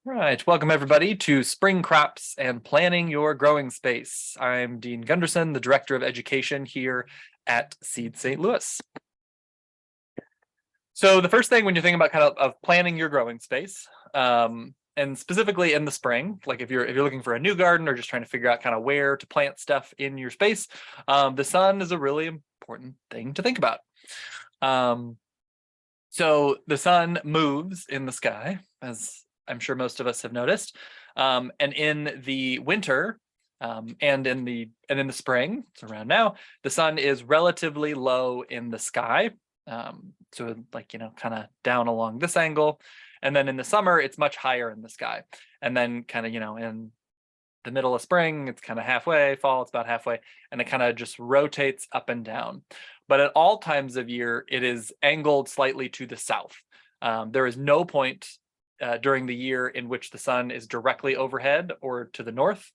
Right, welcome everybody to Spring Crops and Planning Your Growing Space. I'm Dean Gunderson, the Director of Education here at Seed St. Louis. So the first thing when you're thinking about of planning your growing space, and specifically in the spring, like if you're looking for a new garden or just trying to figure out kind of where to plant stuff in your space, the sun is a really important thing to think about. So the sun moves in the sky, as I'm sure most of us have noticed. And in the winter, and in the spring, it's around now, the sun is relatively low in the sky. So like, kind of down along this angle. And then in the summer, it's much higher in the sky. And then kind of, in the middle of spring, it's kind of halfway, fall, it's about halfway, and it kind of just rotates up and down. But at all times of year, it is angled slightly to the south. There is no point during the year in which the sun is directly overhead or to the north.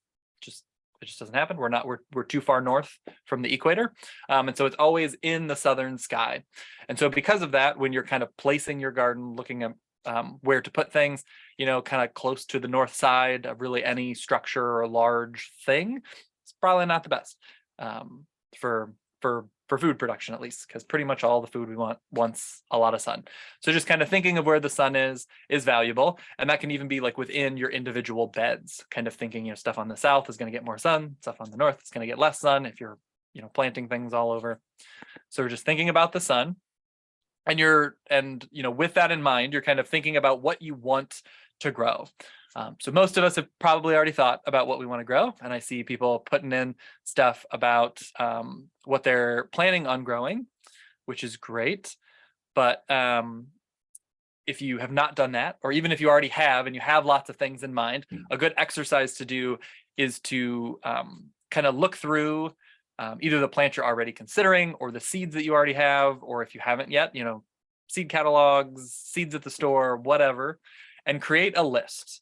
It just doesn't happen. We're too far north from the equator. And so it's always in the southern sky. And so because of that, when you're kind of placing your garden, looking at where to put things, kind of close to the north side of really any structure or large thing, it's probably not the best for food production, at least, because pretty much all the food we want wants a lot of sun. So just kind of thinking of where the sun is valuable, and that can even be like within your individual beds, kind of thinking, stuff on the south is going to get more sun, stuff on the north is going to get less sun if you're planting things all over. So we're just thinking about the sun. And with that in mind, you're kind of thinking about what you want to grow. So most of us have probably already thought about what we want to grow, and I see people putting in stuff about what they're planning on growing, which is great. But if you have not done that, or even if you already have and you have lots of things in mind, a good exercise to do is to kind of look through either the plant you're already considering or the seeds that you already have, or if you haven't yet, seed catalogs, seeds at the store, whatever, and create a list.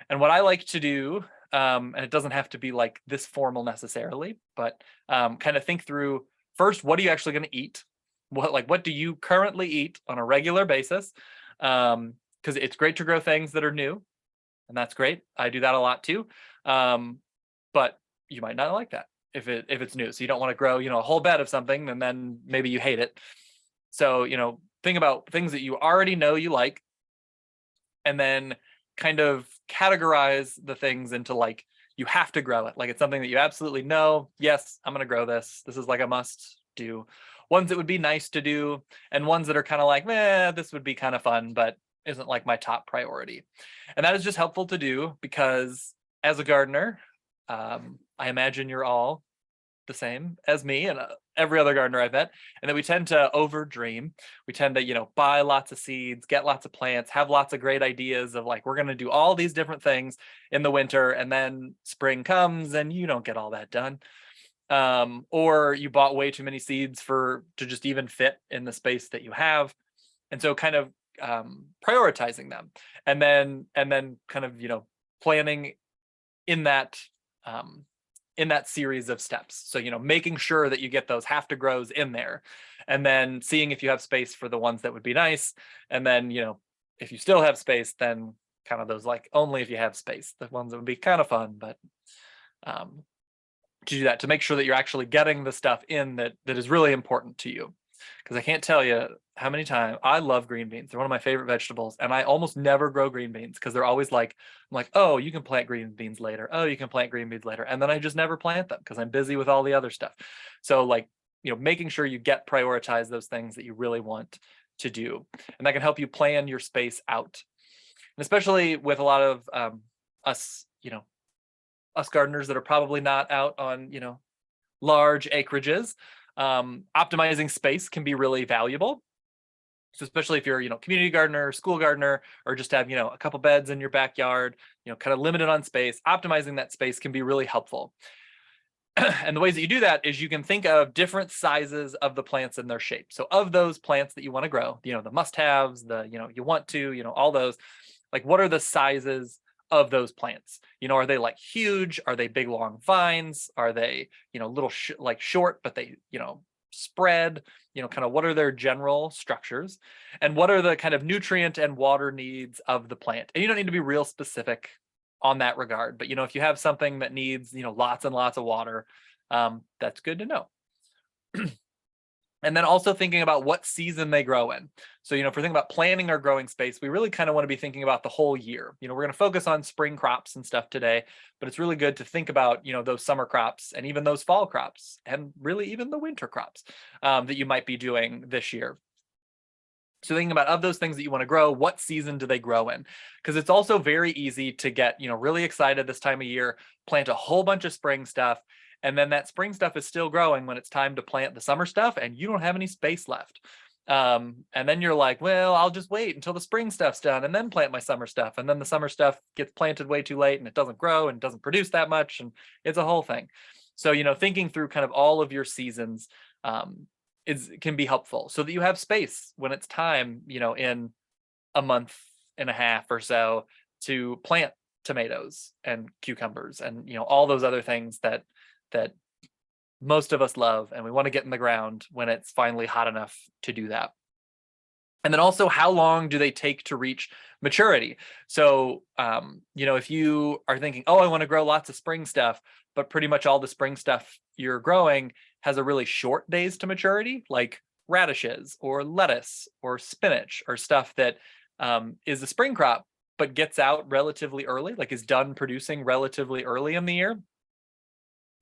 And what I like to do, and it doesn't have to be like this formal necessarily, but kind of think through first, what are you actually going to eat? What do you currently eat on a regular basis? Because it's great to grow things that are new, and that's great. I do that a lot too. But you might not like that if it's new. So you don't want to grow, a whole bed of something and then maybe you hate it. So, think about things that you already know you like, and then kind of categorize the things into like, you have to grow it. Like it's something that you absolutely know. Yes, I'm going to grow this. This is like a must do. Ones that would be nice to do, and ones that are kind of like, this would be kind of fun, but isn't like my top priority. And that is just helpful to do because as a gardener, I imagine you're all the same as me and every other gardener I've met, and that we tend to over dream. We tend to, buy lots of seeds, get lots of plants, have lots of great ideas of like, we're going to do all these different things in the winter, and then spring comes and you don't get all that done. Or you bought way too many seeds to just even fit in the space that you have. And so kind of prioritizing them and then kind of, planning in that series of steps. So, making sure that you get those have to grows in there, and then seeing if you have space for the ones that would be nice. And then, if you still have space, then kind of those like only if you have space, the ones that would be kind of fun, but to do that, to make sure that you're actually getting the stuff in that is really important to you. Because I can't tell you how many times I love green beans. They're one of my favorite vegetables, and I almost never grow green beans because they're always like, I'm like, oh, you can plant green beans later. Oh, you can plant green beans later. And then I just never plant them because I'm busy with all the other stuff. So like, making sure you prioritize those things that you really want to do. And that can help you plan your space out. And especially with a lot of us gardeners that are probably not out on, large acreages, optimizing space can be really valuable. So especially if you're, community gardener, school gardener, or just have, a couple beds in your backyard, kind of limited on space, optimizing that space can be really helpful. And the ways that you do that is you can think of different sizes of the plants and their shape. So of those plants that you want to grow, the must-haves, you want to, all those, like what are the sizes of those plants? Are they like huge? Are they big long vines? Are they, little like short, but they, spread, kind of what are their general structures, and what are the kind of nutrient and water needs of the plant. And you don't need to be real specific on that regard, but if you have something that needs lots and lots of water, that's good to know. And then also thinking about what season they grow in. So, if we're thinking about planting our growing space, we really kind of want to be thinking about the whole year. We're going to focus on spring crops and stuff today, but it's really good to think about, those summer crops and even those fall crops and really even the winter crops that you might be doing this year. So thinking about of those things that you want to grow, what season do they grow in? Because it's also very easy to get, really excited this time of year, plant a whole bunch of spring stuff, and then that spring stuff is still growing when it's time to plant the summer stuff and you don't have any space left. And then you're like, well, I'll just wait until the spring stuff's done and then plant my summer stuff. And then the summer stuff gets planted way too late and it doesn't grow and doesn't produce that much. And it's a whole thing. So, thinking through kind of all of your seasons can be helpful so that you have space when it's time, in a month and a half or so to plant tomatoes and cucumbers and, all those other things that most of us love and we want to get in the ground when it's finally hot enough to do that. And then also, how long do they take to reach maturity? So, if you are thinking, oh, I want to grow lots of spring stuff, but pretty much all the spring stuff you're growing has a really short days to maturity, like radishes or lettuce or spinach or stuff that is a spring crop, but gets out relatively early, like is done producing relatively early in the year.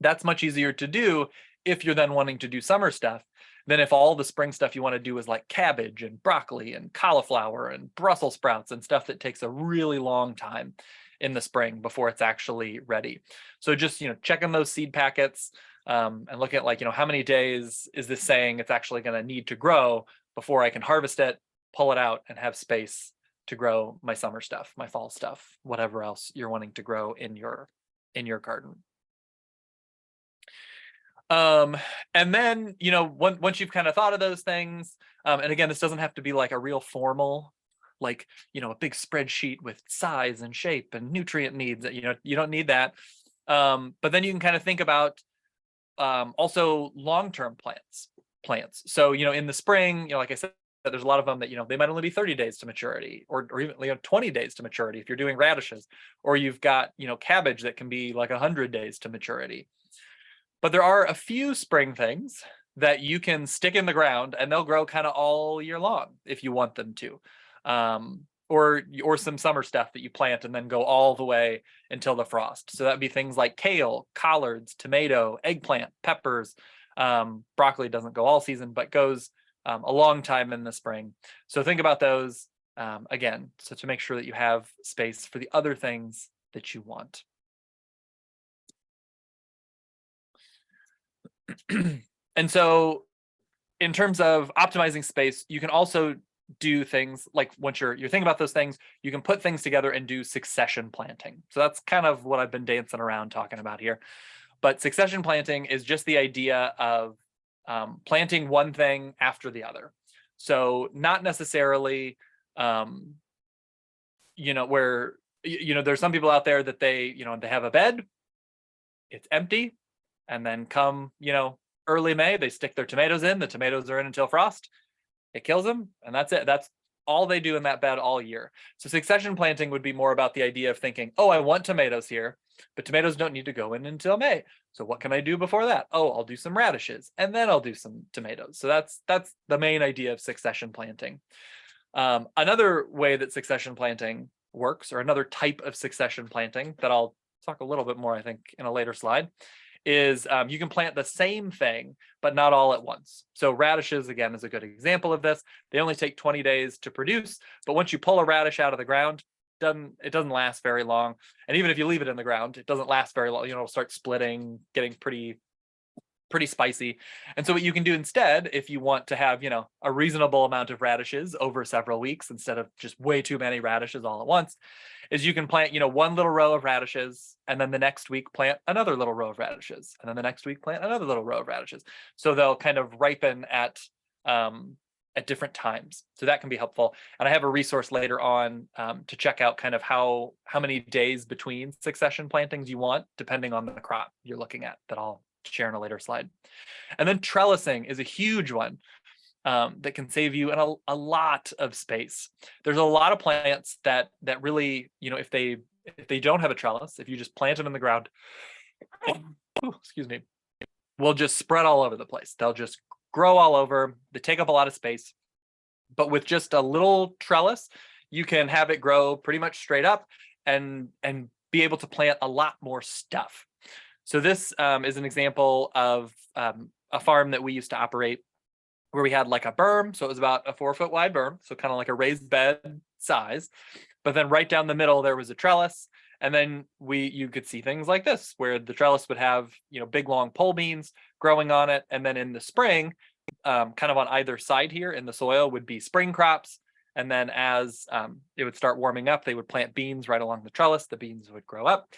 That's much easier to do if you're then wanting to do summer stuff than if all the spring stuff you want to do is like cabbage and broccoli and cauliflower and Brussels sprouts and stuff that takes a really long time in the spring before it's actually ready. So just, checking those seed packets and looking at like, how many days is this saying it's actually going to need to grow before I can harvest it, pull it out and have space to grow my summer stuff, my fall stuff, whatever else you're wanting to grow in your garden. And then, once you've kind of thought of those things, and again, this doesn't have to be like a real formal, like, a big spreadsheet with size and shape and nutrient needs that, you don't need that. But then you can kind of think about, also long-term plants. So, in the spring, like I said, there's a lot of them that, they might only be 30 days to maturity or even 20 days to maturity if you're doing radishes, or you've got, cabbage that can be like 100 days to maturity. But there are a few spring things that you can stick in the ground and they'll grow kind of all year long if you want them to. Or some summer stuff that you plant and then go all the way until the frost. So that'd be things like kale, collards, tomato, eggplant, peppers. Broccoli doesn't go all season, but goes a long time in the spring. So think about those again, so to make sure that you have space for the other things that you want. And so in terms of optimizing space, you can also do things like once you're thinking about those things, you can put things together and do succession planting. So that's kind of what I've been dancing around talking about here. But succession planting is just the idea of planting one thing after the other. So not necessarily, where, there's some people out there that they have a bed, it's empty. And then come, early May, they stick their tomatoes in. The tomatoes are in until frost. It kills them, and that's it. That's all they do in that bed all year. So succession planting would be more about the idea of thinking, oh, I want tomatoes here, but tomatoes don't need to go in until May. So what can I do before that? Oh, I'll do some radishes, and then I'll do some tomatoes. So that's the main idea of succession planting. Another way that succession planting works, or another type of succession planting that I'll talk a little bit more, I think, in a later slide, is you can plant the same thing, but not all at once. So radishes, again, is a good example of this. They only take 20 days to produce, but once you pull a radish out of the ground, it doesn't last very long. And even if you leave it in the ground, it doesn't last very long. It'll start splitting, getting pretty spicy. And so what you can do instead, if you want to have, a reasonable amount of radishes over several weeks instead of just way too many radishes all at once, is you can plant, one little row of radishes, and then the next week plant another little row of radishes, and then the next week plant another little row of radishes. So they'll kind of ripen at different times. So that can be helpful. And I have a resource later on to check out kind of how many days between succession plantings you want, depending on the crop you're looking at, that I'll share in a later slide. And then trellising is a huge one that can save you a lot of space. There's a lot of plants that really, if they don't have a trellis, if you just plant them in the ground, excuse me, will just spread all over the place. They'll just grow all over. They take up a lot of space. But with just a little trellis, you can have it grow pretty much straight up and be able to plant a lot more stuff. So this is an example of a farm that we used to operate where we had like a berm. So it was about a 4-foot wide berm. So kind of like a raised bed size. But then right down the middle, there was a trellis. And then you could see things like this, where the trellis would have, big long pole beans growing on it. And then in the spring, kind of on either side here in the soil would be spring crops. And then as it would start warming up, they would plant beans right along the trellis. The beans would grow up.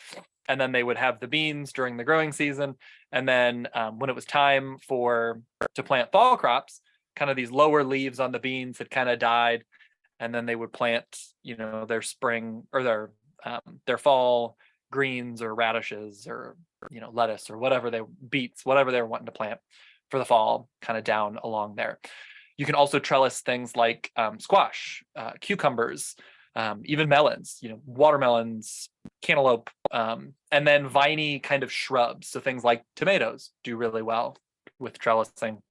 And then they would have the beans during the growing season. And then when it was time to plant fall crops, kind of these lower leaves on the beans had kind of died. And then they would plant, their spring or their fall greens or radishes or, lettuce or beets, whatever they were wanting to plant for the fall, kind of down along there. You can also trellis things like squash, cucumbers, even melons, watermelons, cantaloupe, and then viney kind of shrubs. So things like tomatoes do really well with trellising.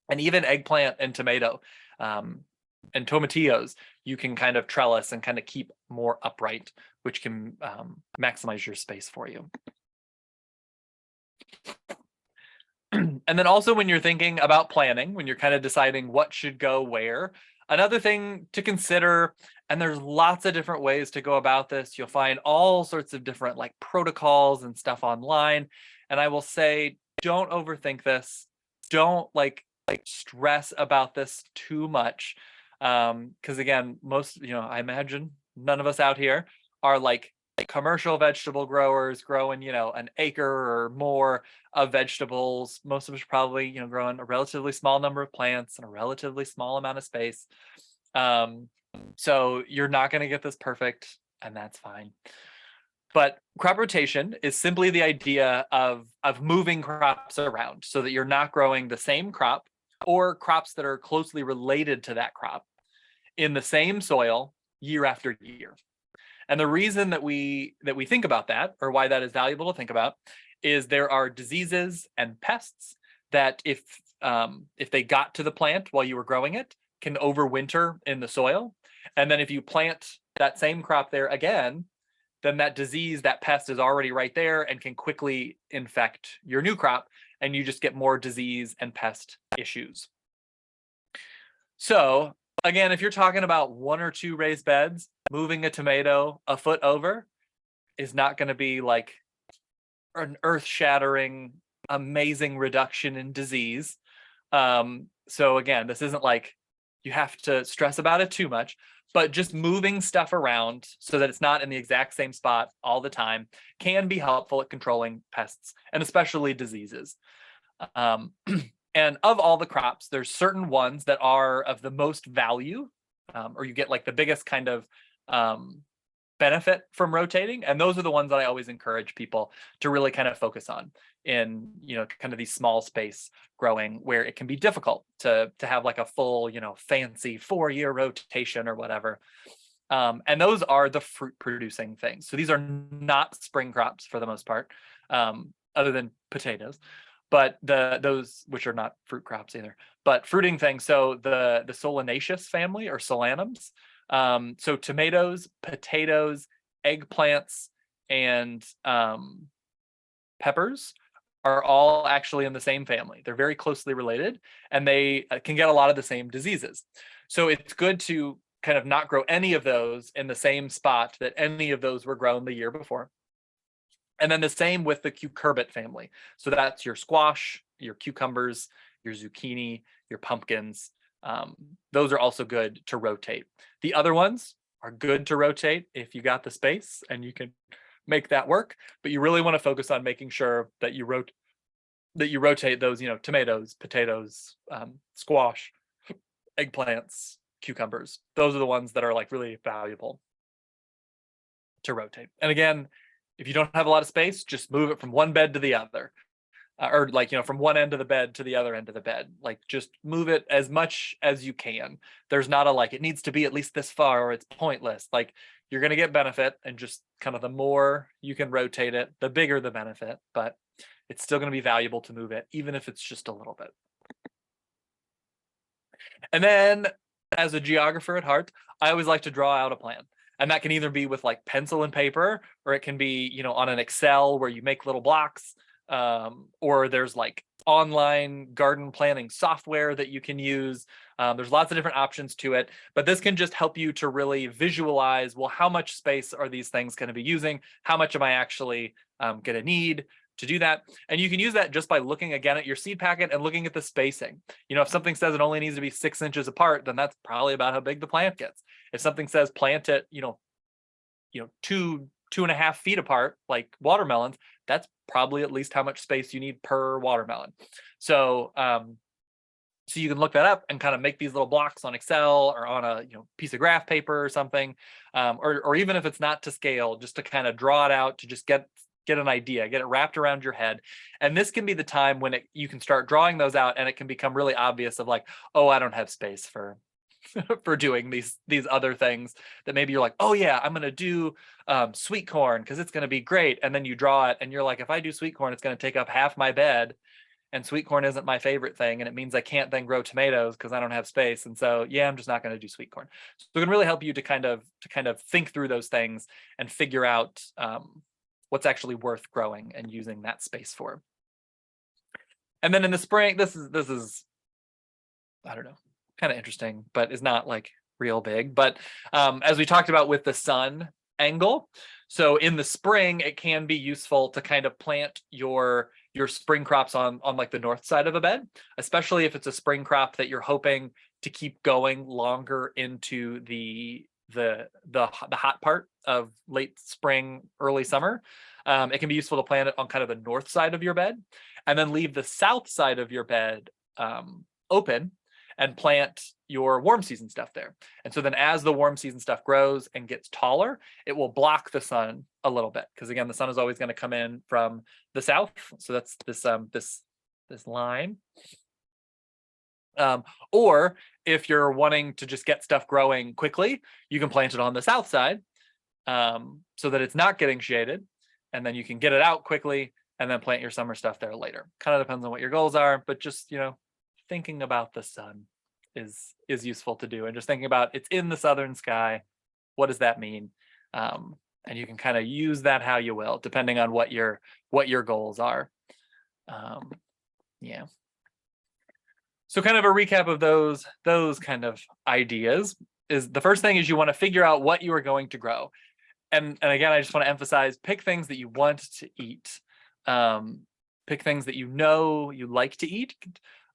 And even eggplant and tomato and tomatillos, you can kind of trellis and kind of keep more upright, which can maximize your space for you. And then also when you're thinking about planning, when you're kind of deciding what should go where, another thing to consider, and there's lots of different ways to go about this. You'll find all sorts of different like protocols and stuff online. And I will say, don't overthink this. Don't like stress about this too much. Because again, I imagine none of us out here are like commercial vegetable growers growing, an acre or more of vegetables. Most of us are probably, growing a relatively small number of plants in a relatively small amount of space. So you're not going to get this perfect, and that's fine. But crop rotation is simply the idea of moving crops around so that you're not growing the same crop or crops that are closely related to that crop in the same soil year after year. And the reason that we think about that, or why that is valuable to think about, is there are diseases and pests that if they got to the plant while you were growing it, can overwinter in the soil. And then if you plant that same crop there again, then that disease, that pest is already right there and can quickly infect your new crop, and you just get more disease and pest issues. So again, if you're talking about 1 or 2 raised beds, moving a tomato a foot over is not going to be like an earth-shattering, amazing reduction in disease. So again, this isn't like you have to stress about it too much, but just moving stuff around so that it's not in the exact same spot all the time can be helpful at controlling pests and especially diseases. And of all the crops, there's certain ones that are of the most value, or you get like the biggest kind of benefit from rotating. And those are the ones that I always encourage people to really kind of focus on in, kind of these small space growing where it can be difficult to have like a full, fancy 4-year rotation or whatever. And those are the fruit producing things. So these are not spring crops for the most part, other than potatoes. But those which are not fruit crops either, but fruiting things. So the solanaceous family or solanums. So tomatoes, potatoes, eggplants, and peppers are all actually in the same family. They're very closely related, and they can get a lot of the same diseases. So it's good to kind of not grow any of those in the same spot that any of those were grown the year before. And then the same with the cucurbit family. So that's your squash, your cucumbers, your zucchini, your pumpkins. Those are also good to rotate. The other ones are good to rotate if you got the space and you can make that work. But you really want to focus on making sure that you rotate those, tomatoes, potatoes, squash, eggplants, cucumbers. Those are the ones that are like really valuable to rotate. And again, if you don't have a lot of space, just move it from one bed to the other. or like, from one end of the bed to the other end of the bed. Like just move it as much as you can. There's not a like, it needs to be at least this far or it's pointless. Like you're going to get benefit, and just kind of the more you can rotate it, the bigger the benefit, but it's still going to be valuable to move it, even if it's just a little bit. And then as a geographer at heart, I always like to draw out a plan. And that can either be with like pencil and paper, or it can be, on an Excel where you make little blocks, or there's like online garden planning software that you can use. There's lots of different options to it, but this can just help you to really visualize, well, how much space are these things going to be using? How much am I actually going to need to do that? And you can use that just by looking again at your seed packet and looking at the spacing. If something says it only needs to be 6 inches apart, then that's probably about how big the plant gets. If something says plant it, 2.5 feet apart, like watermelons, that's probably at least how much space you need per watermelon. So, so you can look that up and kind of make these little blocks on Excel or on a piece of graph paper or something, or even if it's not to scale, just to kind of draw it out to just get an idea, get it wrapped around your head. And this can be the time when you can start drawing those out, and it can become really obvious of like, oh, I don't have space for for doing these other things that maybe you're like, oh yeah, I'm going to do sweet corn because it's going to be great. And then you draw it and you're like, if I do sweet corn, it's going to take up half my bed, and sweet corn isn't my favorite thing. And it means I can't then grow tomatoes because I don't have space. And so, yeah, I'm just not going to do sweet corn. So it can really help you to kind of think through those things and figure out what's actually worth growing and using that space for. And then in the spring, this is, I don't know, kind of interesting, but is not like real big. But as we talked about with the sun angle, so in the spring, it can be useful to kind of plant your spring crops on like the north side of a bed, especially if it's a spring crop that you're hoping to keep going longer into the hot part of late spring, early summer. It can be useful to plant it on kind of the north side of your bed, and then leave the south side of your bed open and plant your warm season stuff there. And so then as the warm season stuff grows and gets taller, it will block the sun a little bit, because again, the sun is always going to come in from the south. So that's this line. Or if you're wanting to just get stuff growing quickly, you can plant it on the south side so that it's not getting shaded, and then you can get it out quickly and then plant your summer stuff there later. Kind of depends on what your goals are, but just, thinking about the sun is useful to do, and just thinking about it's in the southern sky. What does that mean? And you can kind of use that how you will, depending on what your goals are. Yeah. So kind of a recap of those kind of ideas is, the first thing is you want to figure out what you are going to grow. And again, I just want to emphasize, pick things that you want to eat. Pick things that you like to eat.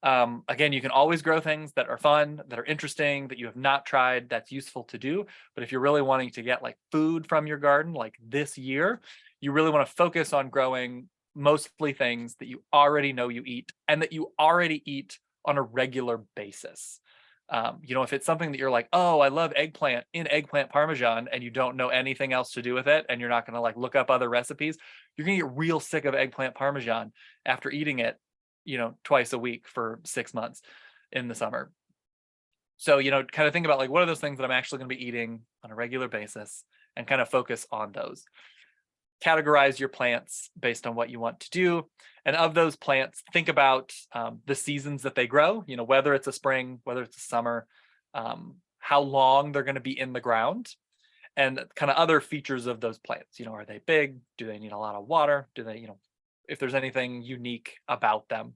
Again, you can always grow things that are fun, that are interesting, that you have not tried. That's useful to do. But if you're really wanting to get like food from your garden, like this year, you really want to focus on growing mostly things that you already know you eat, and that you already eat on a regular basis. If it's something that you're like, oh, I love eggplant Parmesan, and you don't know anything else to do with it, and you're not going to like look up other recipes, you're going to get real sick of eggplant Parmesan after eating it, twice a week for 6 months in the summer. So, kind of think about like, what are those things that I'm actually going to be eating on a regular basis, and kind of focus on those. Categorize your plants based on what you want to do. And of those plants, think about the seasons that they grow, whether it's a spring, whether it's a summer, how long they're going to be in the ground, and kind of other features of those plants. Are they big? Do they need a lot of water? Do they, if there's anything unique about them.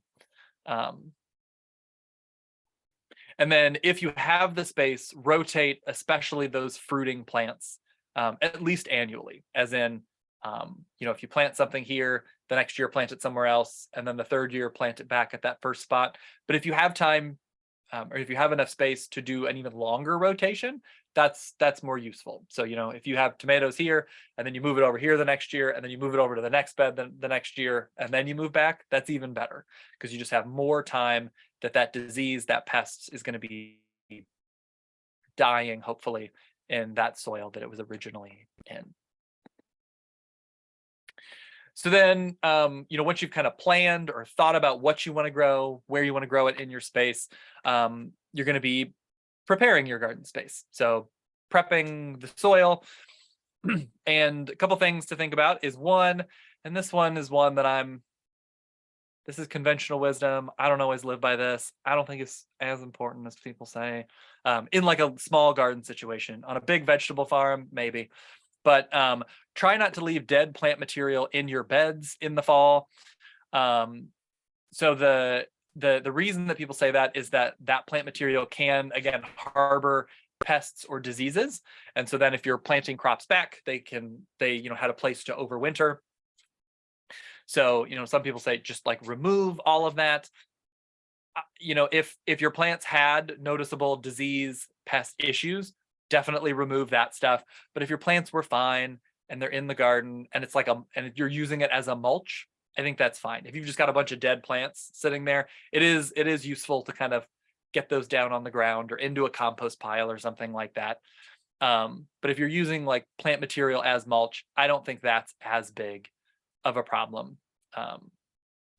And then if you have the space, rotate especially those fruiting plants at least annually, as in, if you plant something here, the next year plant it somewhere else, and then the third year plant it back at that first spot. But if you have time, or if you have enough space to do an even longer rotation, that's more useful. So, if you have tomatoes here, and then you move it over here the next year, and then you move it over to the next bed the next year, and then you move back, that's even better, because you just have more time that disease, that pest is going to be dying, hopefully, in that soil that it was originally in. So then, once you've kind of planned or thought about what you want to grow, where you want to grow it in your space, you're going to be preparing your garden space. So prepping the soil. And a couple things to think about is one, and this one is one that this is conventional wisdom. I don't always live by this. I don't think it's as important as people say. In like a small garden situation. On a big vegetable farm, maybe. But try not to leave dead plant material in your beds in the fall. So the reason that people say that is that plant material can, again, harbor pests or diseases. And so then if you're planting crops back, they had a place to overwinter. So, some people say just like remove all of that. If your plants had noticeable disease, pest issues, definitely remove that stuff. But if your plants were fine and they're in the garden and it's and you're using it as a mulch, I think that's fine. If you've just got a bunch of dead plants sitting there, it is useful to kind of get those down on the ground or into a compost pile or something like that. But if you're using like plant material as mulch, I don't think that's as big of a problem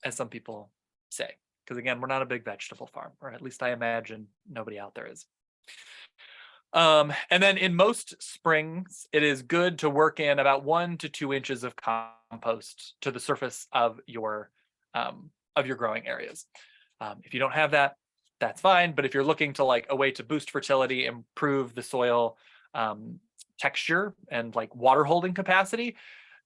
as some people say. Because again, we're not a big vegetable farm, or at least I imagine nobody out there is. And then in most springs, it is good to work in about 1 to 2 inches of compost to the surface of your growing areas. If you don't have that, that's fine. But if you're looking to like a way to boost fertility, improve the soil texture and like water holding capacity,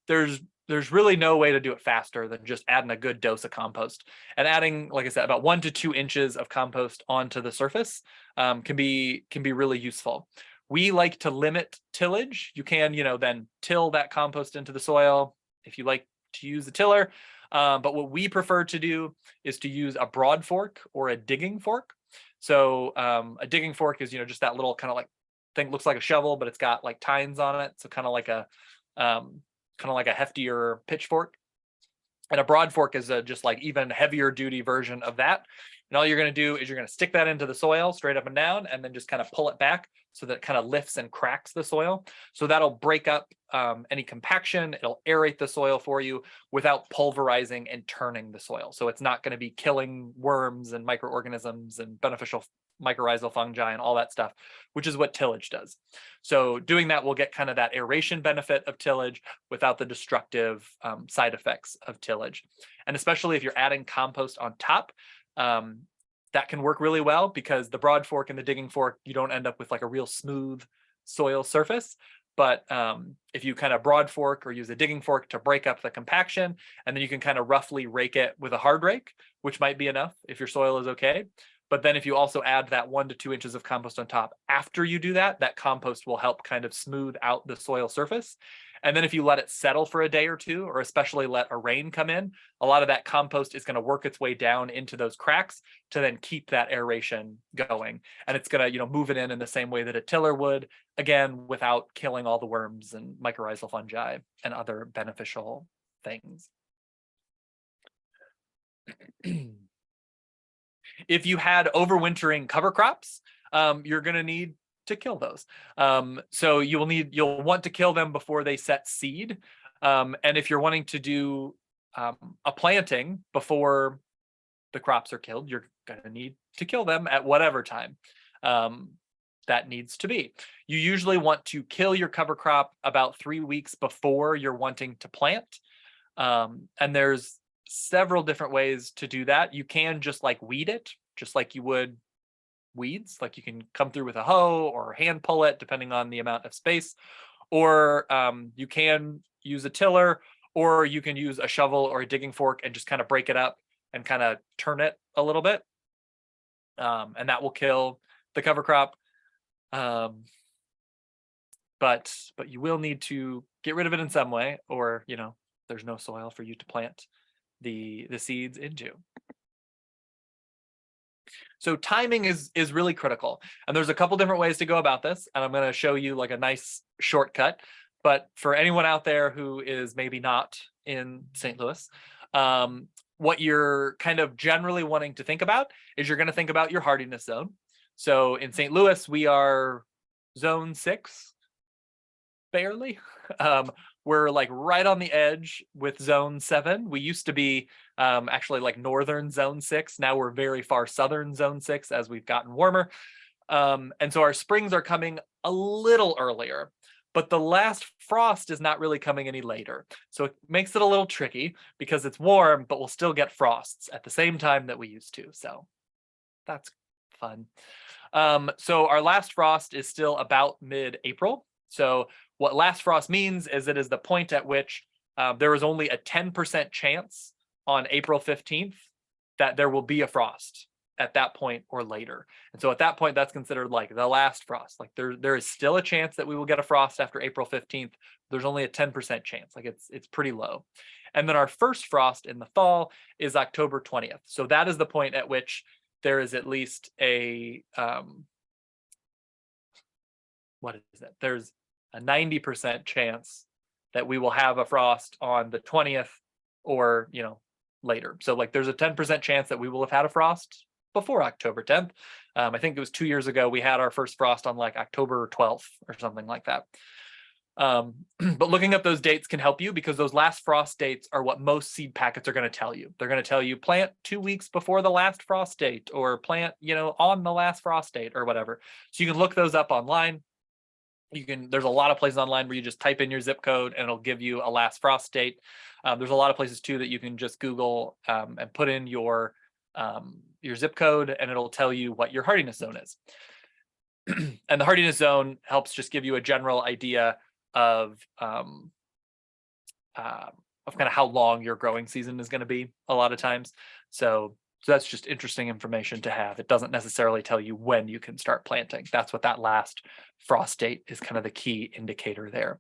there's really no way to do it faster than just adding a good dose of compost. And adding, like I said, about 1 to 2 inches of compost onto the surface can be really useful. We like to limit tillage. You can, then till that compost into the soil if you like to use a tiller. But what we prefer to do is to use a broad fork or a digging fork. So a digging fork is, just that little kind of like thing, looks like a shovel, but it's got like tines on it. So kind of like a heftier pitchfork. And a broad fork is a just like even heavier duty version of that. And all you're going to do is you're going to stick that into the soil straight up and down, and then just kind of pull it back so that it kind of lifts and cracks the soil. So that'll break up any compaction. It'll aerate the soil for you without pulverizing and turning the soil. So it's not going to be killing worms and microorganisms and beneficial mycorrhizal fungi and all that stuff, which is what tillage does. So doing that will get kind of that aeration benefit of tillage without the destructive side effects of tillage. And especially if you're adding compost on top, that can work really well, because the broad fork and the digging fork, you don't end up with like a real smooth soil surface. But if you kind of broad fork or use a digging fork to break up the compaction, and then you can kind of roughly rake it with a hard rake, which might be enough if your soil is okay. But then if you also add that 1 to 2 inches of compost on top after you do that, that compost will help kind of smooth out the soil surface. And then if you let it settle for a day or two, or especially let a rain come in, a lot of that compost is going to work its way down into those cracks to then keep that aeration going. And it's going to, move it in the same way that a tiller would, again, without killing all the worms and mycorrhizal fungi and other beneficial things. If you had overwintering cover crops, you're going to need to kill those. So you'll want to kill them before they set seed. And if you're wanting to do a planting before the crops are killed, you're going to need to kill them at whatever time that needs to be. You usually want to kill your cover crop about 3 weeks before you're wanting to plant. And there's several different ways to do that. You can just like weed it, just like you would weeds. Like you can come through with a hoe or hand pull it, depending on the amount of space. Or you can use a tiller, or you can use a shovel or a digging fork and just kind of break it up and kind of turn it a little bit. And that will kill the cover crop. But you will need to get rid of it in some way, or there's no soil for you to plant the seeds into. So timing is really critical, and there's a couple different ways to go about this, and I'm going to show you like a nice shortcut. But for anyone out there who is maybe not in St. Louis, what you're kind of generally wanting to think about is you're going to think about your hardiness zone. So in St. Louis, we are zone 6, barely. We're like right on the edge with zone 7. We used to be actually like northern zone 6. Now we're very far southern zone 6 as we've gotten warmer. And so our springs are coming a little earlier, but the last frost is not really coming any later. So it makes it a little tricky because it's warm, but we'll still get frosts at the same time that we used to. So that's fun. So our last frost is still about mid-April. So what last frost means is it is the point at which there is only a 10% chance on April 15th that there will be a frost at that point or later. And so at that point, that's considered like the last frost. Like there is still a chance that we will get a frost after April 15th. There's only a 10% chance. Like it's pretty low. And then our first frost in the fall is October 20th. So that is the point at which there is at least a what is it? There's a 90% chance that we will have a frost on the 20th or, later. So like there's a 10% chance that we will have had a frost before October 10th. I think it was 2 years ago we had our first frost on like October 12th or something like that. But looking up those dates can help you because those last frost dates are what most seed packets are going to tell you. They're going to tell you plant 2 weeks before the last frost date or plant, on the last frost date or whatever. So you can look those up online. There's a lot of places online where you just type in your zip code and it'll give you a last frost date. There's a lot of places too that you can just Google and put in your zip code and it'll tell you what your hardiness zone is. And the hardiness zone helps just give you a general idea of kind of how long your growing season is going to be a lot of times. So that's just interesting information to have. It doesn't necessarily tell you when you can start planting. That's what that last frost date is kind of the key indicator there.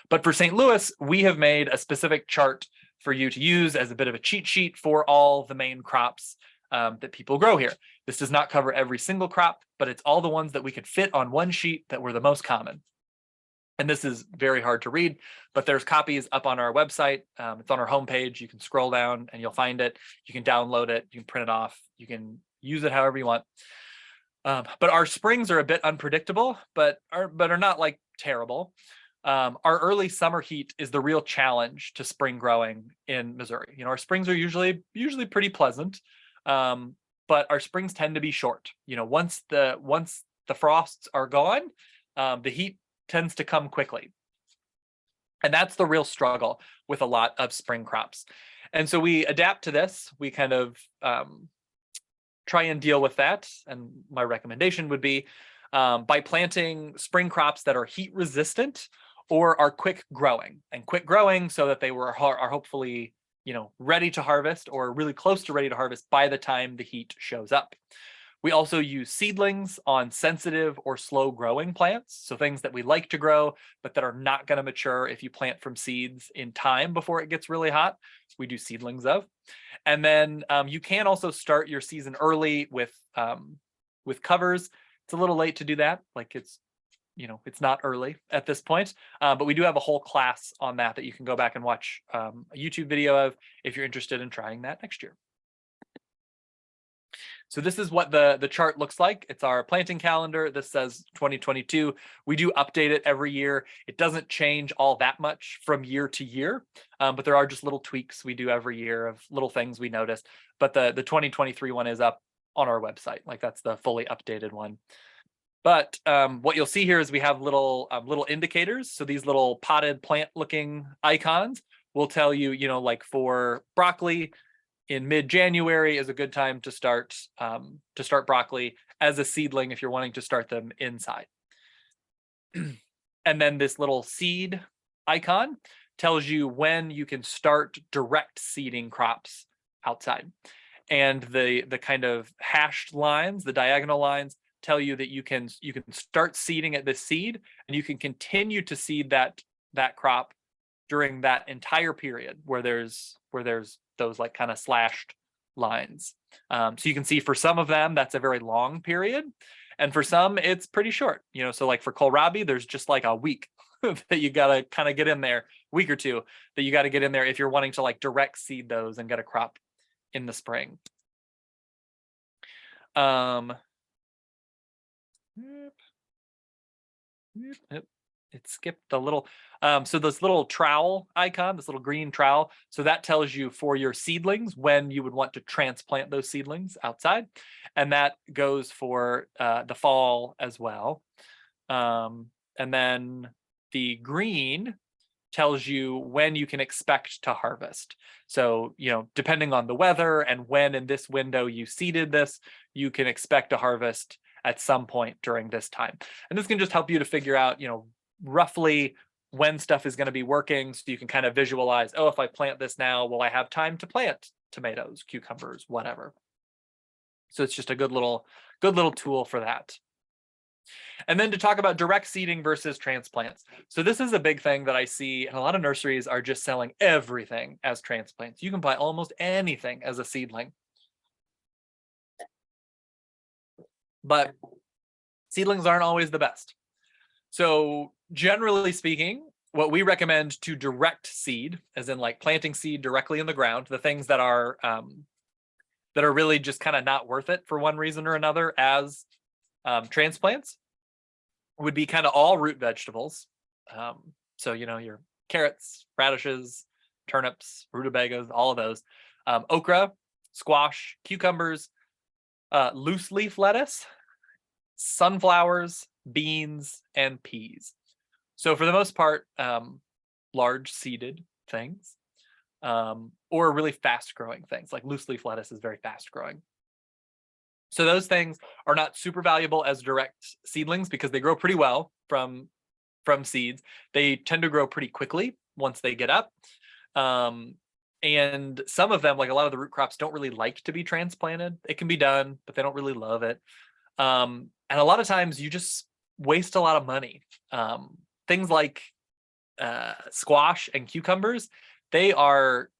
But for St. Louis, we have made a specific chart for you to use as a bit of a cheat sheet for all the main crops that people grow here. This does not cover every single crop, but it's all the ones that we could fit on one sheet that were the most common. And this is very hard to read, but there's copies up on our website. It's on our homepage. You can scroll down and you'll find it. You can download it. You can print it off. You can use it however you want. But our springs are a bit unpredictable, but are not like terrible. Our early summer heat is the real challenge to spring growing in Missouri. Our springs are usually pretty pleasant, but our springs tend to be short. Once the frosts are gone, the heat tends to come quickly. And that's the real struggle with a lot of spring crops. And so we adapt to this. We kind of try and deal with that. And my recommendation would be by planting spring crops that are heat resistant or are quick growing. And quick growing so that they are hopefully ready to harvest or really close to ready to harvest by the time the heat shows up. We also use seedlings on sensitive or slow growing plants. So things that we like to grow, but that are not going to mature if you plant from seeds in time before it gets really hot. We do seedlings of. And then you can also start your season early with covers. It's a little late to do that. Like it's not early at this point, but we do have a whole class on that you can go back and watch a YouTube video of if you're interested in trying that next year. So this is what the chart looks like. It's our planting calendar. This says 2022. We do update it every year. It doesn't change all that much from year to year, but there are just little tweaks we do every year of little things we notice. But the 2023 one is up on our website. Like that's the fully updated one. But what you'll see here is we have little indicators. So these little potted plant looking icons will tell you, like for broccoli, in mid-January is a good time to start broccoli as a seedling if you're wanting to start them inside. And then this little seed icon tells you when you can start direct seeding crops outside. And the kind of hashed lines, the diagonal lines, tell you that you can start seeding at this seed and you can continue to seed that crop during that entire period where there's those like kind of slashed lines. So you can see for some of them, that's a very long period. And for some, it's pretty short. So like for kohlrabi, there's just like a week that you got to kind of get in there, week or two that you got to get in there if you're wanting to like direct seed those and get a crop in the spring. it skipped the little, so this little trowel icon, this little green trowel, so that tells you for your seedlings when you would want to transplant those seedlings outside. And that goes for the fall as well. And then the green tells you when you can expect to harvest. So, depending on the weather and when in this window you seeded this, you can expect a harvest at some point during this time. And this can just help you to figure out, roughly when stuff is going to be working, so you can kind of visualize, oh, if I plant this now, will I have time to plant tomatoes, cucumbers, whatever. So it's just a good little tool for that. And then to talk about direct seeding versus transplants. So this is a big thing that I see, and a lot of nurseries are just selling everything as transplants. You can buy almost anything as a seedling. But seedlings aren't always the best. So generally speaking, what we recommend to direct seed, as in like planting seed directly in the ground, the things that are really just kind of not worth it for one reason or another as transplants, would be kind of all root vegetables. So, your carrots, radishes, turnips, rutabagas, all of those. Okra, squash, cucumbers, loose leaf lettuce, sunflowers, beans, and peas. So for the most part, large seeded things, or really fast growing things, like loose leaf lettuce is very fast growing. So those things are not super valuable as direct seedlings because they grow pretty well from seeds. They tend to grow pretty quickly once they get up. And some of them, like a lot of the root crops, don't really like to be transplanted. It can be done, but they don't really love it. And a lot of times you just waste a lot of money. Things like squash and cucumbers, they are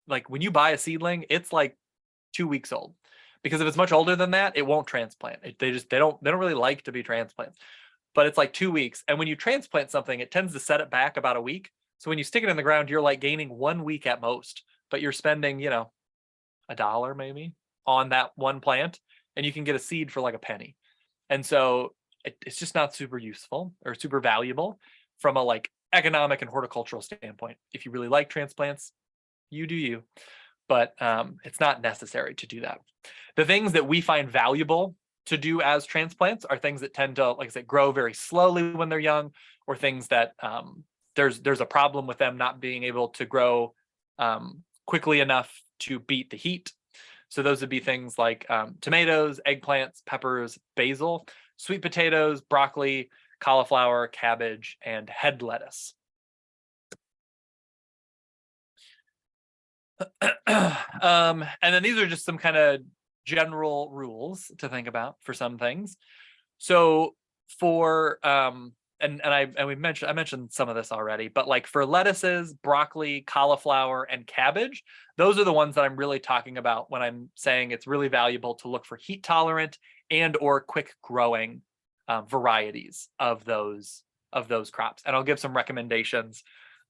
like, when you buy a seedling, it's like 2 weeks old. Because if it's much older than that, it won't transplant. They don't really like to be transplants. But it's like 2 weeks. And when you transplant something, it tends to set it back about a week. So when you stick it in the ground, you're like gaining 1 week at most. But you're spending, $1 maybe on that one plant. And you can get a seed for like a penny. And so it's just not super useful or super valuable from a like economic and horticultural standpoint. If you really like transplants, you do you. But it's not necessary to do that. The things that we find valuable to do as transplants are things that tend to, like I said, grow very slowly when they're young, or things that there's a problem with them not being able to grow quickly enough to beat the heat. So those would be things like tomatoes, eggplants, peppers, basil, sweet potatoes, broccoli, cauliflower, cabbage, and head lettuce. And then these are just some kind of general rules to think about for some things. So for I mentioned some of this already, but like for lettuces, broccoli, cauliflower, and cabbage, those are the ones that I'm really talking about when I'm saying it's really valuable to look for heat tolerant and or quick growing varieties of those crops. And I'll give some recommendations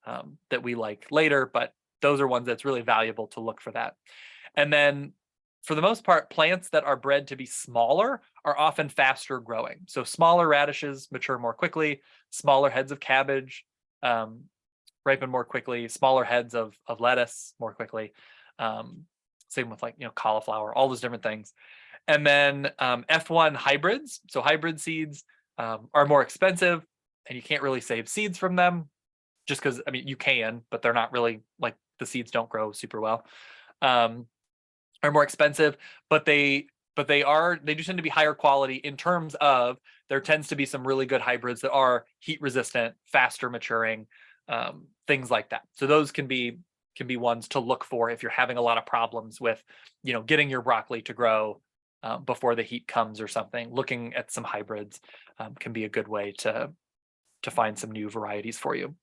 that we like later, but those are ones that's really valuable to look for that. And then for the most part, plants that are bred to be smaller are often faster growing. So smaller radishes mature more quickly, smaller heads of cabbage ripen more quickly, smaller heads of lettuce more quickly. Same with cauliflower, all those different things. And then F1 hybrids. So hybrid seeds are more expensive and you can't really save seeds from them just because, you can, but they're not really like the seeds don't grow super well. Are more expensive, but they do tend to be higher quality in terms of there tends to be some really good hybrids that are heat resistant, faster maturing, things like that. So those can be ones to look for if you're having a lot of problems with, getting your broccoli to grow before the heat comes or something. Looking at some hybrids can be a good way to find some new varieties for you.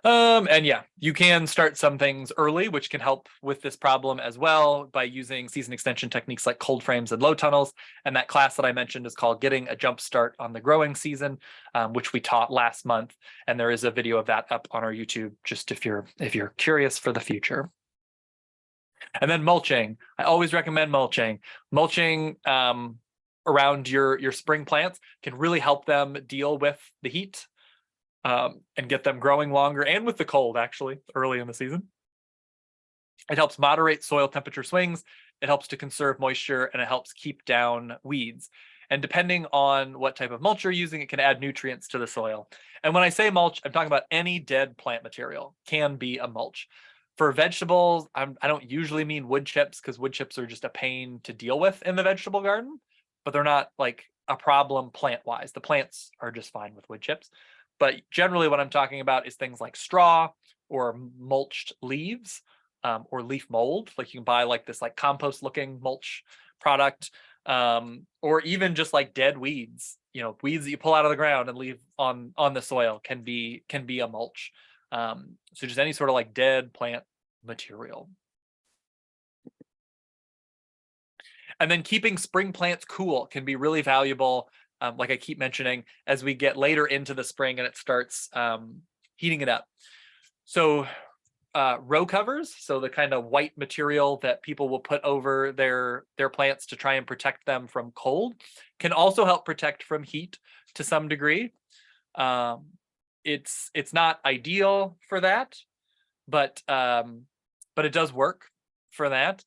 And yeah, you can start some things early, which can help with this problem as well by using season extension techniques like cold frames and low tunnels. And that class that I mentioned is called Getting a Jump Start on the Growing Season, which we taught last month. And there is a video of that up on our YouTube, just if you're curious for the future. And then mulching. I always recommend mulching. Mulching around your spring plants can really help them deal with the heat and get them growing longer, and with the cold, actually, early in the season. It helps moderate soil temperature swings, it helps to conserve moisture, and it helps keep down weeds. And depending on what type of mulch you're using, it can add nutrients to the soil. And when I say mulch, I'm talking about any dead plant material can be a mulch. For vegetables, I don't usually mean wood chips, because wood chips are just a pain to deal with in the vegetable garden, but they're not like a problem plant-wise. The plants are just fine with wood chips. But generally what I'm talking about is things like straw or mulched leaves, or leaf mold. Like you can buy like this like compost looking mulch product, or even just like dead weeds, weeds that you pull out of the ground and leave on the soil can be a mulch. So just any sort of like dead plant material. And then keeping spring plants cool can be really valuable, like I keep mentioning, as we get later into the spring and it starts heating it up. So row covers, so the kind of white material that people will put over their plants to try and protect them from cold, can also help protect from heat to some degree. It's not ideal for that, but it does work for that.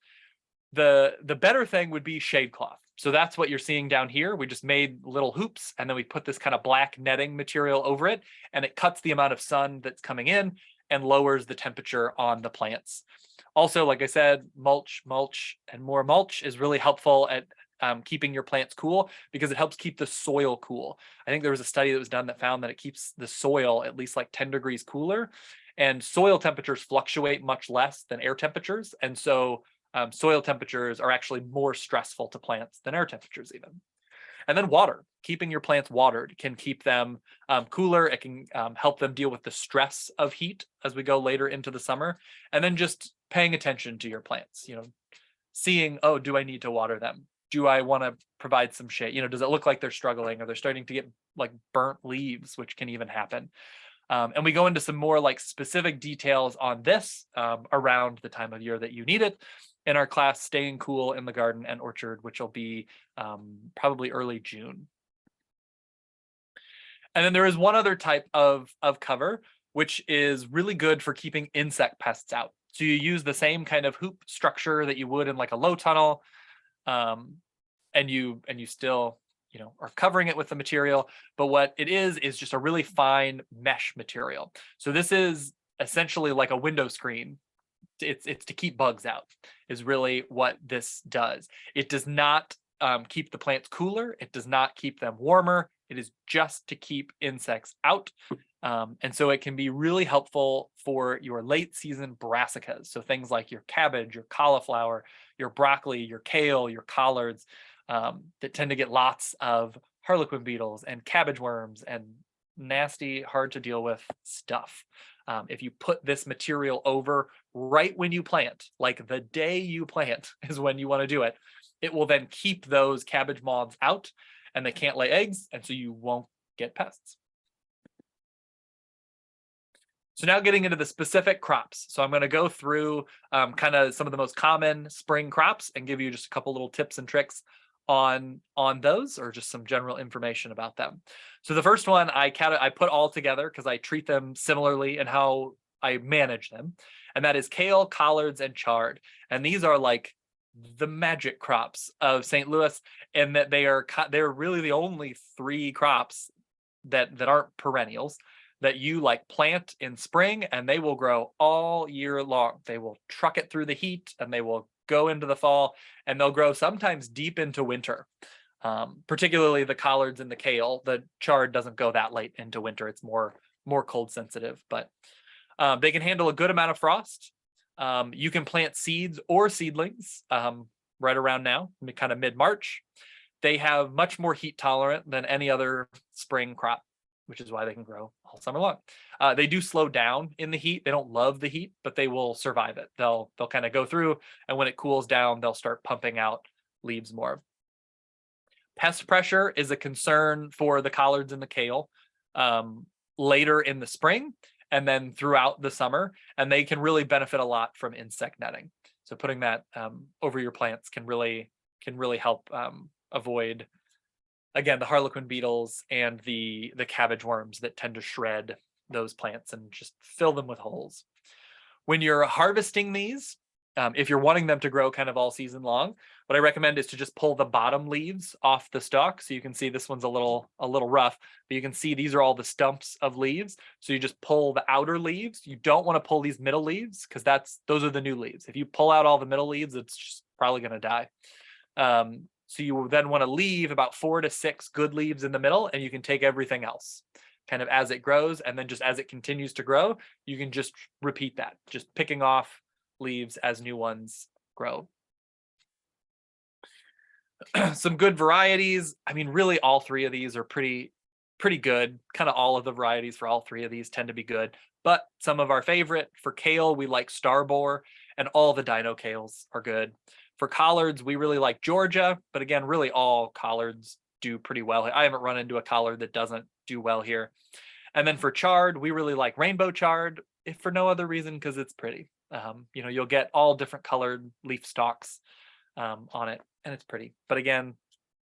The better thing would be shade cloth. So that's what you're seeing down here. We just made little hoops, and then we put this kind of black netting material over it, and it cuts the amount of sun that's coming in and lowers the temperature on the plants. Also, like I said, mulch, and more mulch is really helpful at keeping your plants cool, because it helps keep the soil cool. I think there was a study that was done that found that it keeps the soil at least like 10 degrees cooler, and soil temperatures fluctuate much less than air temperatures. And so soil temperatures are actually more stressful to plants than air temperatures even. And then water, keeping your plants watered can keep them cooler. It can help them deal with the stress of heat as we go later into the summer. And then just paying attention to your plants, seeing, oh, do I need to water them? Do I want to provide some shade? Does it look like they're struggling, or they're starting to get like burnt leaves, which can even happen. And we go into some more like specific details on this around the time of year that you need it in our class, Staying Cool in the Garden and Orchard, which will be probably early June. And then there is one other type of cover, which is really good for keeping insect pests out. So you use the same kind of hoop structure that you would in like a low tunnel, and you still are covering it with the material, but what it is just a really fine mesh material. So this is essentially like a window screen. It's to keep bugs out, is really what this does. It does not keep the plants cooler. It does not keep them warmer. It is just to keep insects out. And so it can be really helpful for your late season brassicas. So things like your cabbage, your cauliflower, your broccoli, your kale, your collards, that tend to get lots of harlequin beetles and cabbage worms and nasty, hard to deal with stuff. If you put this material over right when you plant, like the day you plant is when you want to do it, it will then keep those cabbage moths out, and they can't lay eggs, and so you won't get pests. So now getting into the specific crops. So I'm going to go through kind of some of the most common spring crops and give you just a couple little tips and tricks on those, or just some general information about them. So the first one I put all together because I treat them similarly in how I manage them, and that is kale, collards, and chard. And these are like the magic crops of St. Louis, in that they're really the only three crops that aren't perennials that you like plant in spring, and they will grow all year long. They will truck it through the heat, and they will go into the fall, and they'll grow sometimes deep into winter. Particularly the collards and the kale. The chard doesn't go that late into winter. It's more cold sensitive, but they can handle a good amount of frost. You can plant seeds or seedlings right around now, kind of mid-March. They have much more heat tolerant than any other spring crop, which is why they can grow all summer long. They do slow down in the heat. They don't love the heat, but they will survive it. They'll kind of go through, and when it cools down, they'll start pumping out leaves more. Pest pressure is a concern for the collards and the kale later in the spring and then throughout the summer, and they can really benefit a lot from insect netting. So putting that over your plants can really help avoid again, the harlequin beetles and the cabbage worms that tend to shred those plants and just fill them with holes. When you're harvesting these, if you're wanting them to grow kind of all season long, what I recommend is to just pull the bottom leaves off the stalk. So you can see this one's a little rough, but you can see these are all the stumps of leaves. So you just pull the outer leaves. You don't want to pull these middle leaves because those are the new leaves. If you pull out all the middle leaves, it's just probably going to die. So you then want to leave about 4 to 6 good leaves in the middle, and you can take everything else kind of as it grows. And then just as it continues to grow, you can just repeat that, just picking off leaves as new ones grow. Some good varieties. I mean, really all 3 of these are pretty good. Kind of all of the varieties for all 3 of these tend to be good. But some of our favorite, for kale, we like Starboar, and all the dino kales are good. For collards, we really like Georgia, but again, really all collards do pretty well. I haven't run into a collard that doesn't do well here. And then for chard, we really like rainbow chard, if for no other reason, because it's pretty. You'll get all different colored leaf stalks on it, and it's pretty. But again,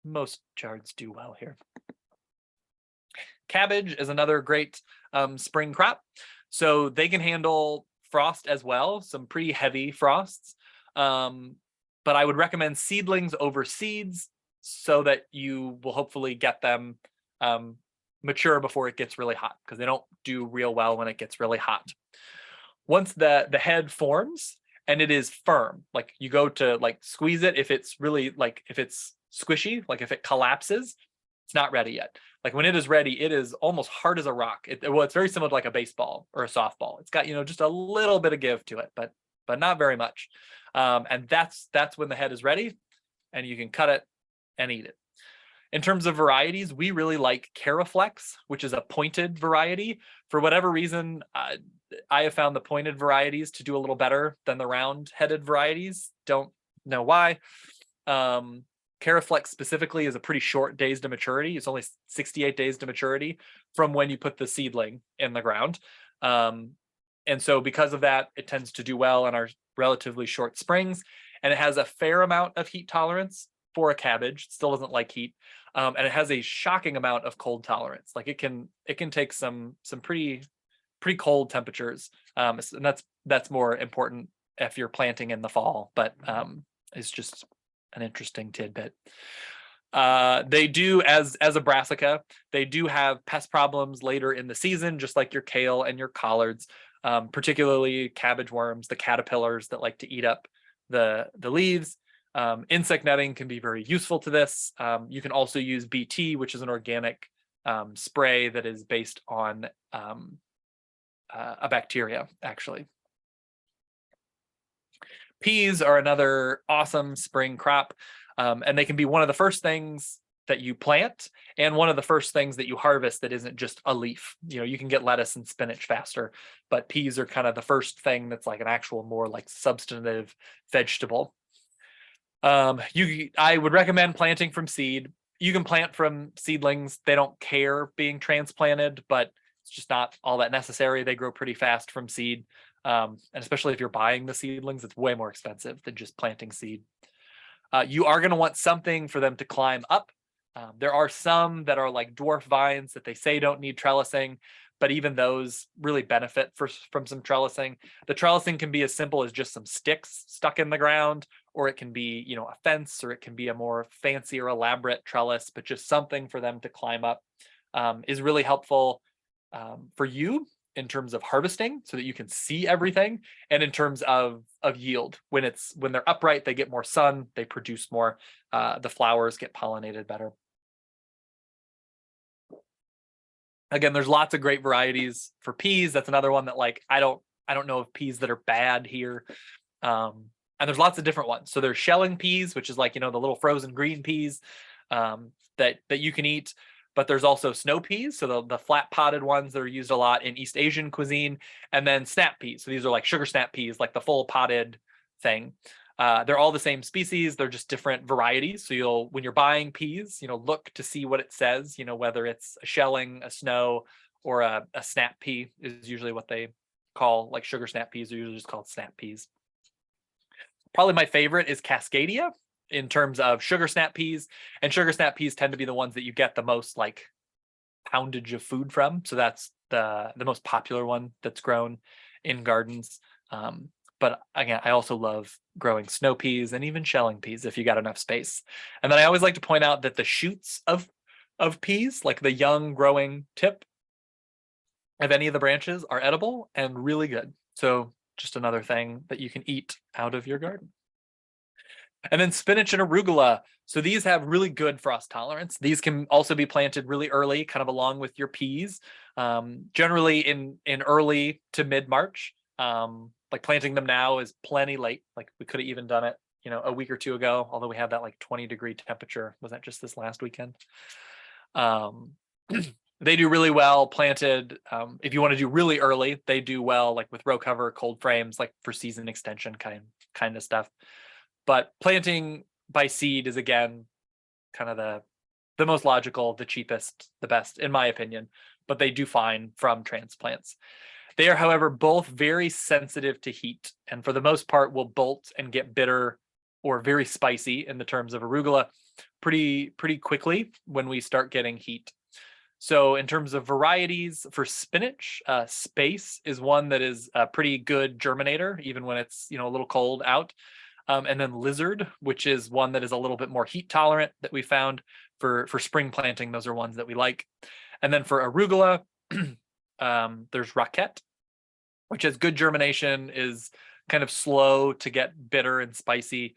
most chards do well here. Cabbage is another great spring crop. So they can handle frost as well, some pretty heavy frosts. But I would recommend seedlings over seeds so that you will hopefully get them mature before it gets really hot, because they don't do real well when it gets really hot. Once the head forms and it is firm, like you go to like squeeze it, if it's really like, if it's squishy, like if it collapses, it's not ready yet. Like when it is ready, it is almost hard as a rock. It's very similar to like a baseball or a softball. It's got, just a little bit of give to it, but not very much. And that's when the head is ready and you can cut it and eat it. In terms of varieties, we really like Caraflex, which is a pointed variety. For whatever reason, I have found the pointed varieties to do a little better than the round-headed varieties. Don't know why. Caraflex specifically is a pretty short days to maturity. It's only 68 days to maturity from when you put the seedling in the ground. And so because of that, it tends to do well in our relatively short springs, and it has a fair amount of heat tolerance for a cabbage. It still doesn't like heat. And it has a shocking amount of cold tolerance. Like it can take some pretty cold temperatures. And that's more important if you're planting in the fall, but it's just an interesting tidbit. They do, as a brassica, they do have pest problems later in the season, just like your kale and your collards, particularly cabbage worms, the caterpillars that like to eat up the leaves. Insect netting can be very useful to this. You can also use BT, which is an organic spray that is based on a bacteria, actually. Peas are another awesome spring crop, and they can be one of the first things that you plant and one of the first things that you harvest that isn't just a leaf. You can get lettuce and spinach faster, but peas are kind of the first thing that's like an actual more like substantive vegetable. I would recommend planting from seed. You can plant from seedlings. They don't care being transplanted, but it's just not all that necessary. They grow pretty fast from seed. And especially if you're buying the seedlings, it's way more expensive than just planting seed. You are going to want something for them to climb up. There are some that are like dwarf vines that they say don't need trellising, but even those really benefit from some trellising. The trellising can be as simple as just some sticks stuck in the ground, or it can be, a fence, or it can be a more fancy or elaborate trellis, but just something for them to climb up is really helpful for you in terms of harvesting so that you can see everything, and in terms of yield. When they're upright, they get more sun, they produce more, the flowers get pollinated better. Again, there's lots of great varieties for peas. That's another one that like I don't know of peas that are bad here. And there's lots of different ones. So there's shelling peas, which is like, the little frozen green peas that you can eat. But there's also snow peas, so the flat potted ones that are used a lot in East Asian cuisine, and then snap peas. So these are like sugar snap peas, like the full potted thing. They're all the same species. They're just different varieties. So when you're buying peas, look to see what it says, whether it's a shelling, a snow, or a snap pea is usually what they call, like sugar snap peas are usually just called snap peas. Probably my favorite is Cascadia. in terms of sugar snap peas, and sugar snap peas tend to be the ones that you get the most like poundage of food from. So that's the most popular one that's grown in gardens. But again, I also love growing snow peas and even shelling peas if you got enough space. And then I always like to point out that the shoots of peas, like the young growing tip of any of the branches, are edible and really good. So just another thing that you can eat out of your garden. And then spinach and arugula. So these have really good frost tolerance. These can also be planted really early, kind of along with your peas, generally in early to mid-March. Like planting them now is plenty late. Like we could have even done it, a week or two ago, although we have that like 20-degree temperature. Was that just this last weekend? They do really well planted. If you want to do really early, they do well like with row cover, cold frames, like for season extension kind of stuff. But planting by seed is, again, kind of the most logical, the cheapest, the best, in my opinion. But they do fine from transplants. They are, however, both very sensitive to heat, and for the most part will bolt and get bitter or very spicy in the terms of arugula pretty quickly when we start getting heat. So in terms of varieties for spinach, Space is one that is a pretty good germinator, even when it's a little cold out. And then Lizard, which is one that is a little bit more heat tolerant that we found for spring planting. Those are ones that we like. And then for arugula, there's Roquette, which has good germination, is kind of slow to get bitter and spicy.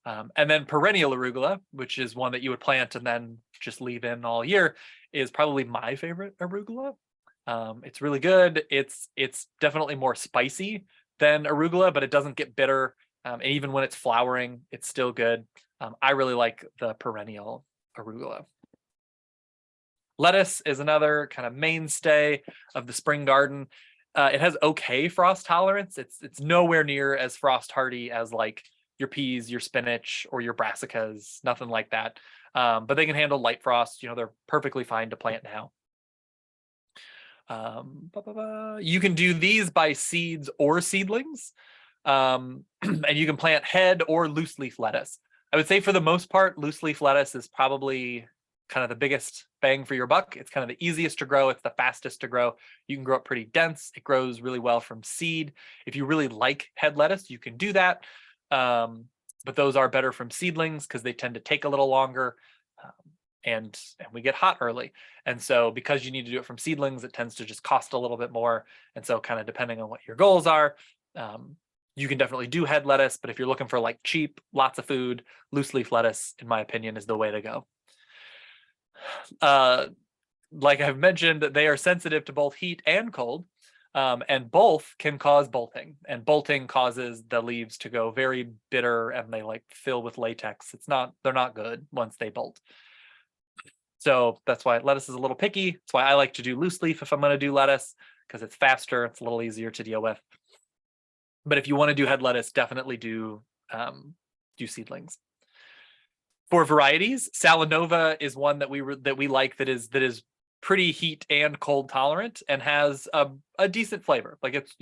And then perennial arugula, which is one that you would plant and then just leave in all year, is probably my favorite arugula. It's really good. It's definitely more spicy than arugula, but it doesn't get bitter. And even when it's flowering, it's still good. I really like the perennial arugula. Lettuce is another kind of mainstay of the spring garden. It has okay frost tolerance. It's nowhere near as frost hardy as like your peas, your spinach, or your brassicas, nothing like that. But they can handle light frost. They're perfectly fine to plant now. You can do these by seeds or seedlings. And you can plant head or loose leaf lettuce. I would say for the most part, loose leaf lettuce is probably kind of the biggest bang for your buck. It's kind of the easiest to grow. It's the fastest to grow. You can grow it pretty dense. It grows really well from seed. If you really like head lettuce, you can do that. But those are better from seedlings because they tend to take a little longer. And we get hot early. And so because you need to do it from seedlings, it tends to just cost a little bit more. And so kind of depending on what your goals are, you can definitely do head lettuce, but if you're looking for like cheap, lots of food, loose leaf lettuce, in my opinion, is the way to go. Like I've mentioned, they are sensitive to both heat and cold, and both can cause bolting. And bolting causes the leaves to go very bitter and they like fill with latex. They're not good once they bolt. So that's why lettuce is a little picky. That's why I like to do loose leaf if I'm going to do lettuce, because it's faster, it's a little easier to deal with. But if you want to do head lettuce, definitely do seedlings. For varieties, Salanova is one that we like that is pretty heat and cold tolerant and has a decent flavor. Like it's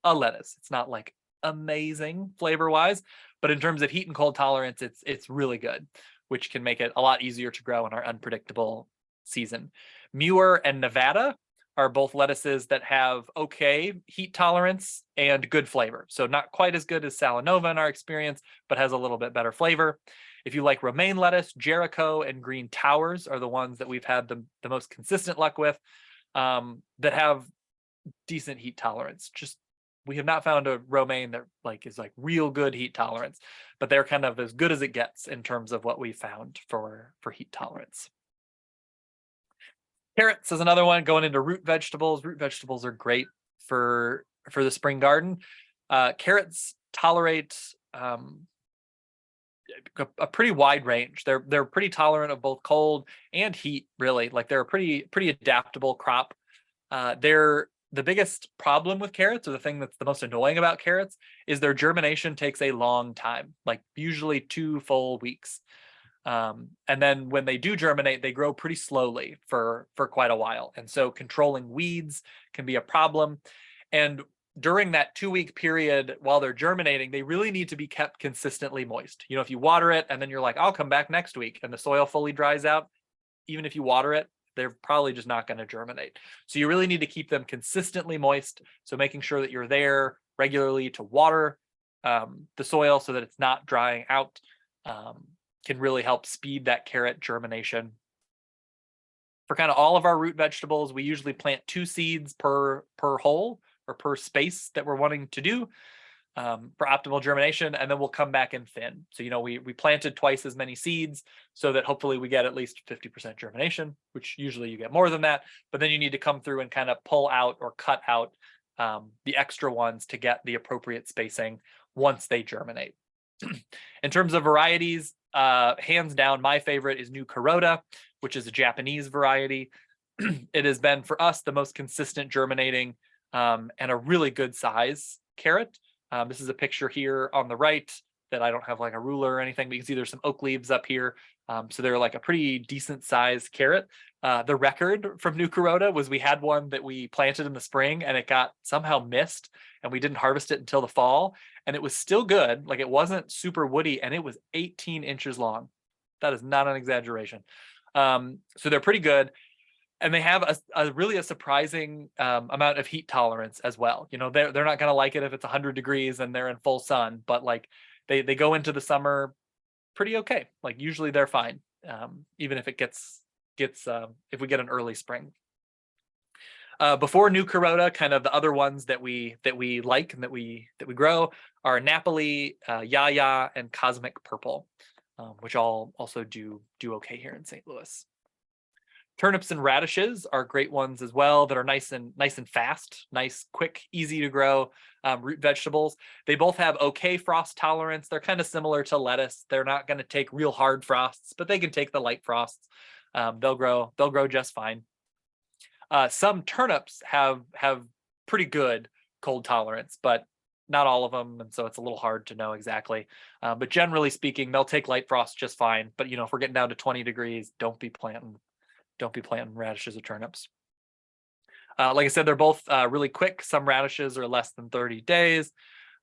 a lettuce. It's not like amazing flavor wise, but in terms of heat and cold tolerance, it's really good, which can make it a lot easier to grow in our unpredictable season. Muir and Nevada are both lettuces that have okay heat tolerance and good flavor. So not quite as good as Salanova in our experience, but has a little bit better flavor. If you like romaine lettuce, Jericho and Green Towers are the ones that we've had the most consistent luck with, that have decent heat tolerance. Just we have not found a romaine that is real good heat tolerance, but they're kind of as good as it gets in terms of what we found for heat tolerance. Carrots is another one going into root vegetables. Root vegetables are great for the spring garden. Carrots tolerate a pretty wide range. They're pretty tolerant of both cold and heat, really. Like they're a pretty adaptable crop. The biggest problem with carrots, or the thing that's the most annoying about carrots, is their germination takes a long time, like usually 2 full weeks. And then when they do germinate, they grow pretty slowly for quite a while. And so controlling weeds can be a problem. And during that 2-week period while they're germinating, they really need to be kept consistently moist. You know, if you water it and then you're like, I'll come back next week, and the soil fully dries out, even if you water it, they're probably just not going to germinate. So you really need to keep them consistently moist. So making sure that you're there regularly to water the soil so that it's not drying out can really help speed that carrot germination. For kind of all of our root vegetables, we usually plant 2 seeds per hole or per space that we're wanting to do for optimal germination, and then we'll come back and thin. So, you know, we planted twice as many seeds so that hopefully we get at least 50% germination, which usually you get more than that, but then you need to come through and kind of pull out or cut out the extra ones to get the appropriate spacing once they germinate. In terms of varieties, hands down, my favorite is New Kuroda, which is a Japanese variety. It has been for us the most consistent germinating and a really good size carrot. This is a picture here on the right that I don't have like a ruler or anything, but you can see there's some oak leaves up here. So they're like a pretty decent sized carrot. The record from New Kuroda was we had one that we planted in the spring and it got somehow missed and we didn't harvest it until the fall, and it was still good. Like, it wasn't super woody, and it was 18 inches long. That is not an exaggeration. So they're pretty good. And they have a really surprising amount of heat tolerance as well. You know, they're not going to like it if it's 100 degrees and they're in full sun, but like they go into the summer pretty okay. Like, usually they're fine, even if it gets if we get an early spring. Before New Kuroda, kind of the other ones that we like and that we grow are Napoli, Yaya, and Cosmic Purple, which all also do okay here in St. Louis. Turnips and radishes are great ones as well that are nice and fast, nice, quick, easy to grow root vegetables. They both have okay frost tolerance. They're kind of similar to lettuce. They're not going to take real hard frosts, but they can take the light frosts. They'll grow just fine. Some turnips have pretty good cold tolerance, but not all of them, and so it's a little hard to know exactly. But generally speaking, they'll take light frost just fine. But, you know, if we're getting down to 20 degrees, don't be planting radishes or turnips. Like I said, they're both really quick. Some radishes are less than 30 days,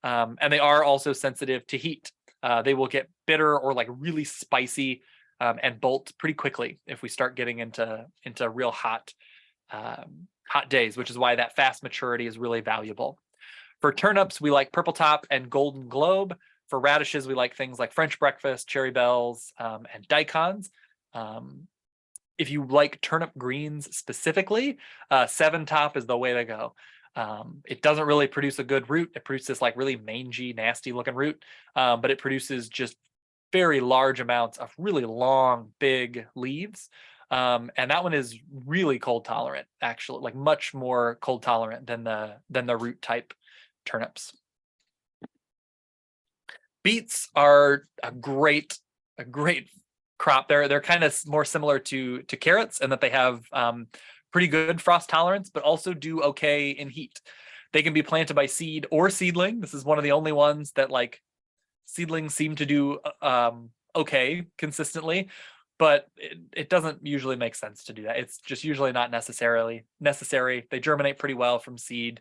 and they are also sensitive to heat. They will get bitter or like really spicy and bolt pretty quickly if we start getting into real hot days, which is why that fast maturity is really valuable. For turnips, we like Purple Top and Golden Globe. For radishes, we like things like French Breakfast, Cherry Bells, and Daikons. If you like turnip greens specifically, 7 Top is the way to go. It doesn't really produce a good root. It produces like really mangy, nasty looking root, but it produces just very large amounts of really long, big leaves. And that one is really cold tolerant, actually, like much more cold tolerant than the root type turnips. Beets are a great crop. They're kind of more similar to carrots in that they have pretty good frost tolerance, but also do okay in heat. They can be planted by seed or seedling. This is one of the only ones that like seedlings seem to do okay consistently, but it doesn't usually make sense to do that. It's just usually not necessarily necessary. They germinate pretty well from seed.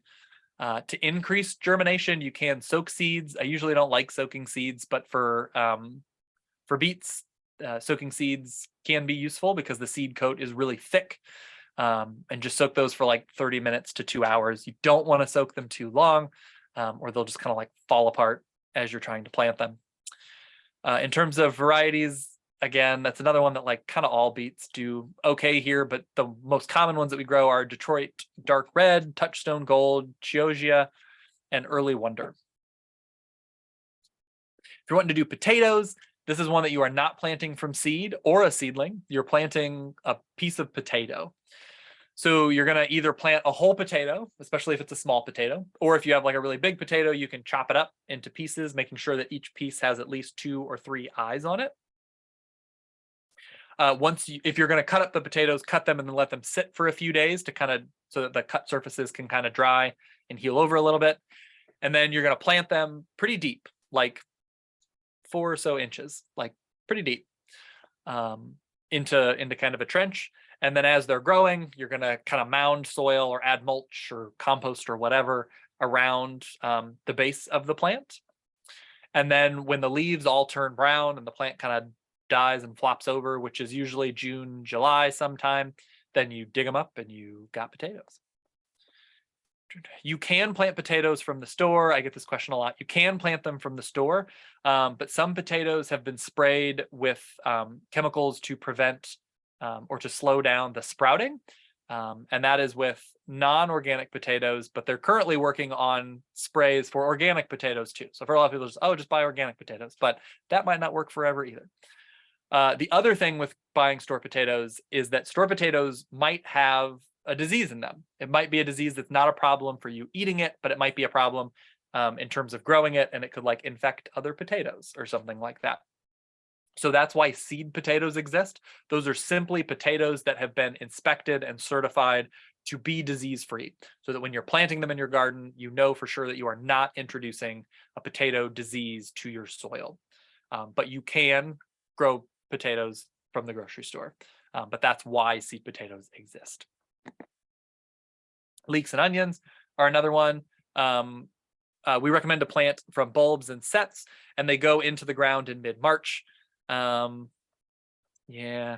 To increase germination, you can soak seeds. I usually don't like soaking seeds, but for beets, soaking seeds can be useful because the seed coat is really thick, and just soak those for like 30 minutes to 2 hours. You don't want to soak them too long, or they'll just kind of like fall apart as you're trying to plant them. In terms of varieties, again, that's another one that like kind of all beets do okay here, but the most common ones that we grow are Detroit Dark Red, Touchstone Gold, Chioggia, and Early Wonder. If you're wanting to do potatoes, this is one that you are not planting from seed or a seedling. You're planting a piece of potato. So you're going to either plant a whole potato, especially if it's a small potato, or if you have like a really big potato, you can chop it up into pieces, making sure that each piece has at least 2 or 3 eyes on it. If you're going to cut up the potatoes, cut them and then let them sit for a few days to kind of so that the cut surfaces can kind of dry and heal over a little bit. And then you're going to plant them pretty deep, like 4 or so inches, like pretty deep, into kind of a trench. And then as they're growing, you're going to kind of mound soil or add mulch or compost or whatever around the base of the plant. And then when the leaves all turn brown and the plant kind of dies and flops over, which is usually June, July sometime, then you dig them up and you got potatoes. You can plant potatoes from the store. I get this question a lot. You can plant them from the store, but some potatoes have been sprayed with chemicals to prevent or to slow down the sprouting. And that is with non-organic potatoes, but they're currently working on sprays for organic potatoes too. So for a lot of people, just buy organic potatoes, but that might not work forever either. The other thing with buying store potatoes is that store potatoes might have a disease in them. It might be a disease that's not a problem for you eating it, but it might be a problem in terms of growing it, and it could like infect other potatoes or something like that. So that's why seed potatoes exist. Those are simply potatoes that have been inspected and certified to be disease-free, so that when you're planting them in your garden, you know for sure that you are not introducing a potato disease to your soil. But you can grow potatoes from the grocery store, but that's why seed potatoes exist. Leeks and onions are another one. We recommend to plant from bulbs and sets, and they go into the ground in mid-March. Yeah.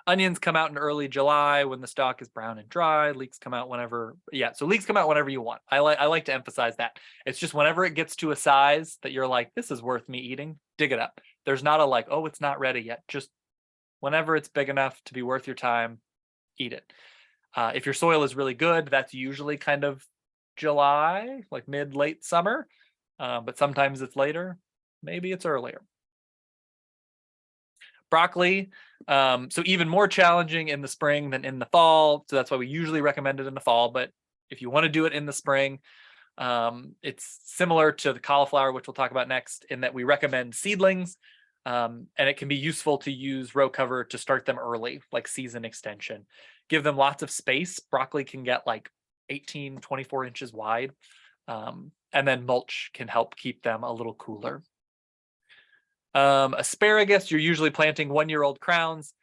Onions come out in early July when the stalk is brown and dry. Leeks come out whenever, so leeks come out whenever you want. I like to emphasize that. It's just whenever it gets to a size that you're like, this is worth me eating, dig it up. There's not a like, oh, it's not ready yet. Just whenever it's big enough to be worth your time, eat it. If your soil is really good, that's usually kind of July, like mid-late summer, but sometimes it's later, maybe it's earlier. Broccoli, so even more challenging in the spring than in the fall, so that's why we usually recommend it in the fall, but if you want to do it in the spring, it's similar to the cauliflower, which we'll talk about next, in that we recommend seedlings, and it can be useful to use row cover to start them early, like season extension. Give them lots of space. Broccoli can get like 18, 24 inches wide, and then mulch can help keep them a little cooler. Asparagus, you're usually planting 1-year-old crowns.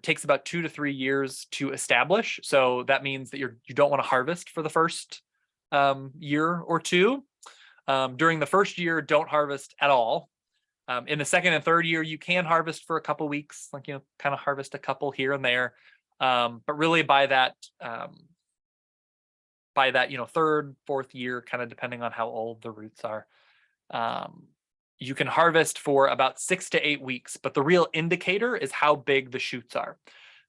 Takes about 2 to 3 years to establish. So that means that you don't want to harvest for the first year or two. During the first year, don't harvest at all. In the second and third year, you can harvest for a couple weeks, like, kind of harvest a couple here and there. But really by that, third, fourth year, kind of depending on how old the roots are, you can harvest for about 6 to 8 weeks, but the real indicator is how big the shoots are.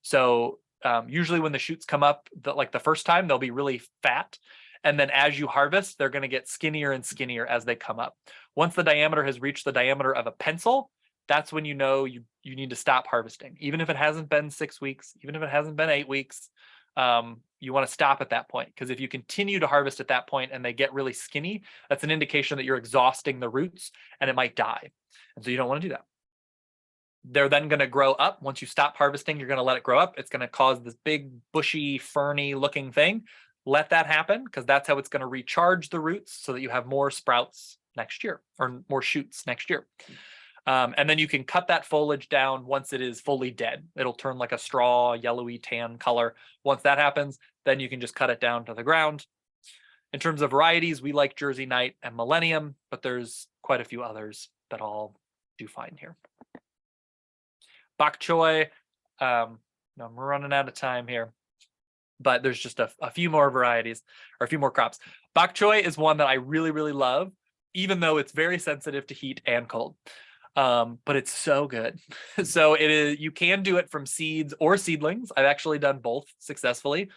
So usually when the shoots come up, the first time, they'll be really fat. And then as you harvest, they're going to get skinnier and skinnier as they come up. Once the diameter has reached the diameter of a pencil, that's when you know you need to stop harvesting. Even if it hasn't been 6 weeks, even if it hasn't been 8 weeks, you want to stop at that point. Because if you continue to harvest at that point and they get really skinny, that's an indication that you're exhausting the roots and it might die. And so you don't want to do that. They're then going to grow up. Once you stop harvesting, you're going to let it grow up. It's going to cause this big, bushy, ferny looking thing. Let that happen, because that's how it's going to recharge the roots so that you have more sprouts next year, or more shoots next year. And then you can cut that foliage down once it is fully dead. It'll turn like a straw, yellowy tan color. Once that happens, then you can just cut it down to the ground. In terms of varieties, we like Jersey Night and Millennium, but there's quite a few others that all do fine here. Bok Choy, I'm running out of time here, but there's just a few more varieties, or a few more crops. Bok Choy is one that I really, really love, even though it's very sensitive to heat and cold. But it's so good. So you can do it from seeds or seedlings. I've actually done both successfully.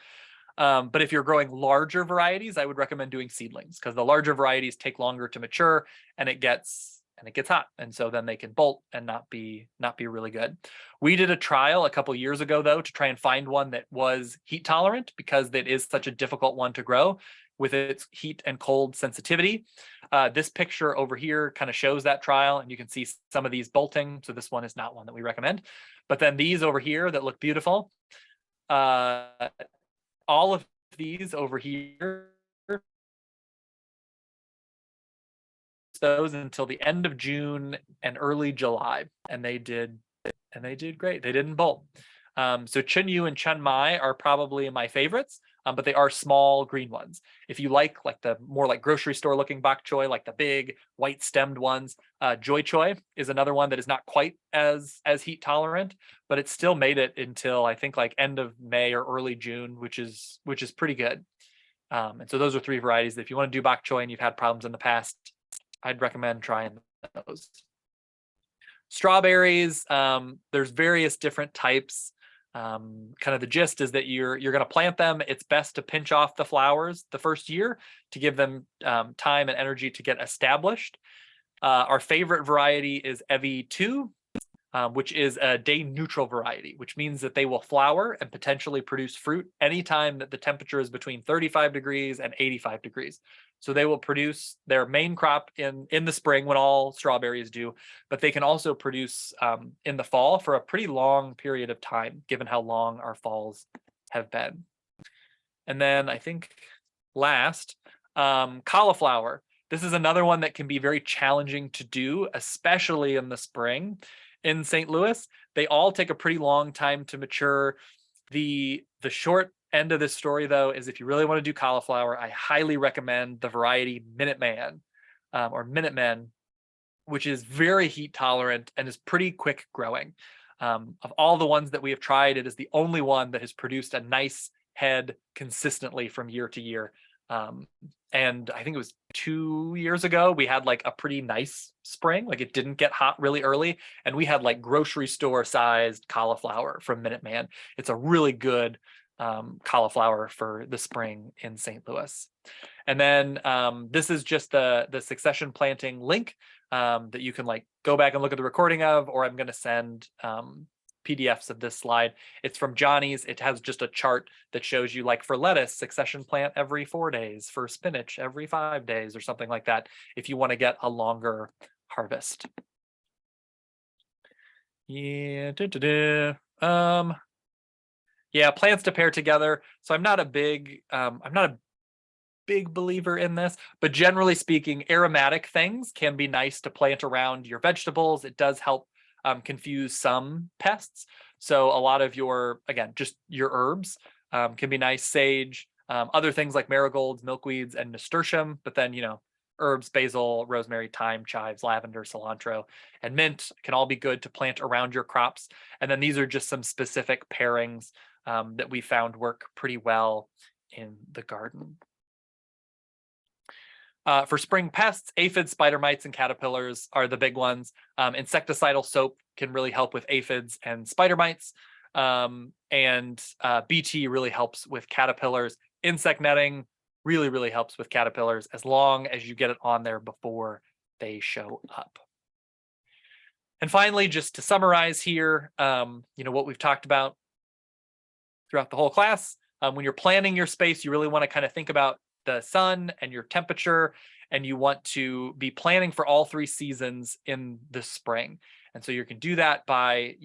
But if you're growing larger varieties, I would recommend doing seedlings, because the larger varieties take longer to mature and it gets hot. And so then they can bolt and not be really good. We did a trial a couple years ago, though, to try and find one that was heat tolerant, because it is such a difficult one to grow with its heat and cold sensitivity. This picture over here kind of shows that trial, and you can see some of these bolting. So this one is not one that we recommend. But then these over here that look beautiful, all of these over here, those until the end of June and early July, and they did great. They didn't bolt. So Chunyu and Chun Mai are probably my favorites. but they are small green ones. If you like the more like grocery store looking bok choy, like the big white stemmed ones, Joy Choy is another one that is not quite as heat tolerant, but it still made it until I think like end of May or early June, which is pretty good. And so those are 3 varieties that if you want to do bok choy and you've had problems in the past, I'd recommend trying those. Strawberries, there's various different types. Kind of the gist is that you're going to plant them. It's best to pinch off the flowers the first year to give them time and energy to get established. Our favorite variety is Evie 2, which is a day neutral variety, which means that they will flower and potentially produce fruit anytime that the temperature is between 35 degrees and 85 degrees. So they will produce their main crop in the spring when all strawberries do, but they can also produce in the fall for a pretty long period of time, given how long our falls have been. And then I think last, cauliflower. This is another one that can be very challenging to do, especially in the spring. In St. Louis, they all take a pretty long time to mature. The short end of this story, though, is if you really want to do cauliflower, I highly recommend the variety Minuteman or Minutemen, which is very heat tolerant and is pretty quick growing. Of all the ones that we have tried, it is the only one that has produced a nice head consistently from year to year. And I think it was 2 years ago, we had like a pretty nice spring. Like it didn't get hot really early. And we had like grocery store sized cauliflower from Minuteman. It's a really good cauliflower for the spring in St. Louis. And then this is just the succession planting link that you can like go back and look at the recording of, or I'm going to send PDFs of this slide. It's from Johnny's. It has just a chart that shows you like for lettuce, succession plant every 4 days, for spinach every 5 days or something like that, if you want to get a longer harvest. Yeah, yeah, plants to pair together. So I'm not a big believer in this, but generally speaking, aromatic things can be nice to plant around your vegetables. It does help confuse some pests. So a lot of your, again, just your herbs can be nice. Sage, other things like marigolds, milkweeds, and nasturtium, but then, herbs, basil, rosemary, thyme, chives, lavender, cilantro, and mint can all be good to plant around your crops. And then these are just some specific pairings that we found work pretty well in the garden. For spring pests, aphids, spider mites, and caterpillars are the big ones. Insecticidal soap can really help with aphids and spider mites. And BT really helps with caterpillars. Insect netting really, really helps with caterpillars as long as you get it on there before they show up. And finally, just to summarize here, what we've talked about throughout the whole class, when you're planning your space, you really want to kind of think about the sun and your temperature, and you want to be planning for all 3 seasons in the spring. And so you can do that by,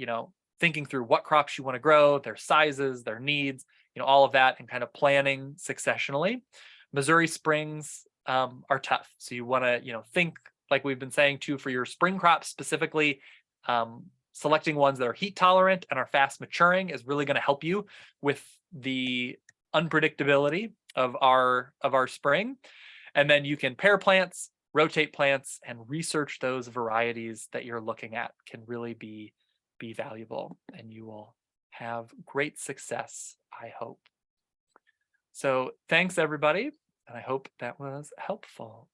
thinking through what crops you want to grow, their sizes, their needs, all of that, and kind of planning successionally. Missouri springs are tough. So you want to, think like we've been saying too, for your spring crops specifically, selecting ones that are heat tolerant and are fast maturing is really going to help you with the unpredictability of our spring. And then you can pair plants, rotate plants, and research those varieties that you're looking at can really be valuable, and you will have great success, I hope. So thanks everybody, and I hope that was helpful.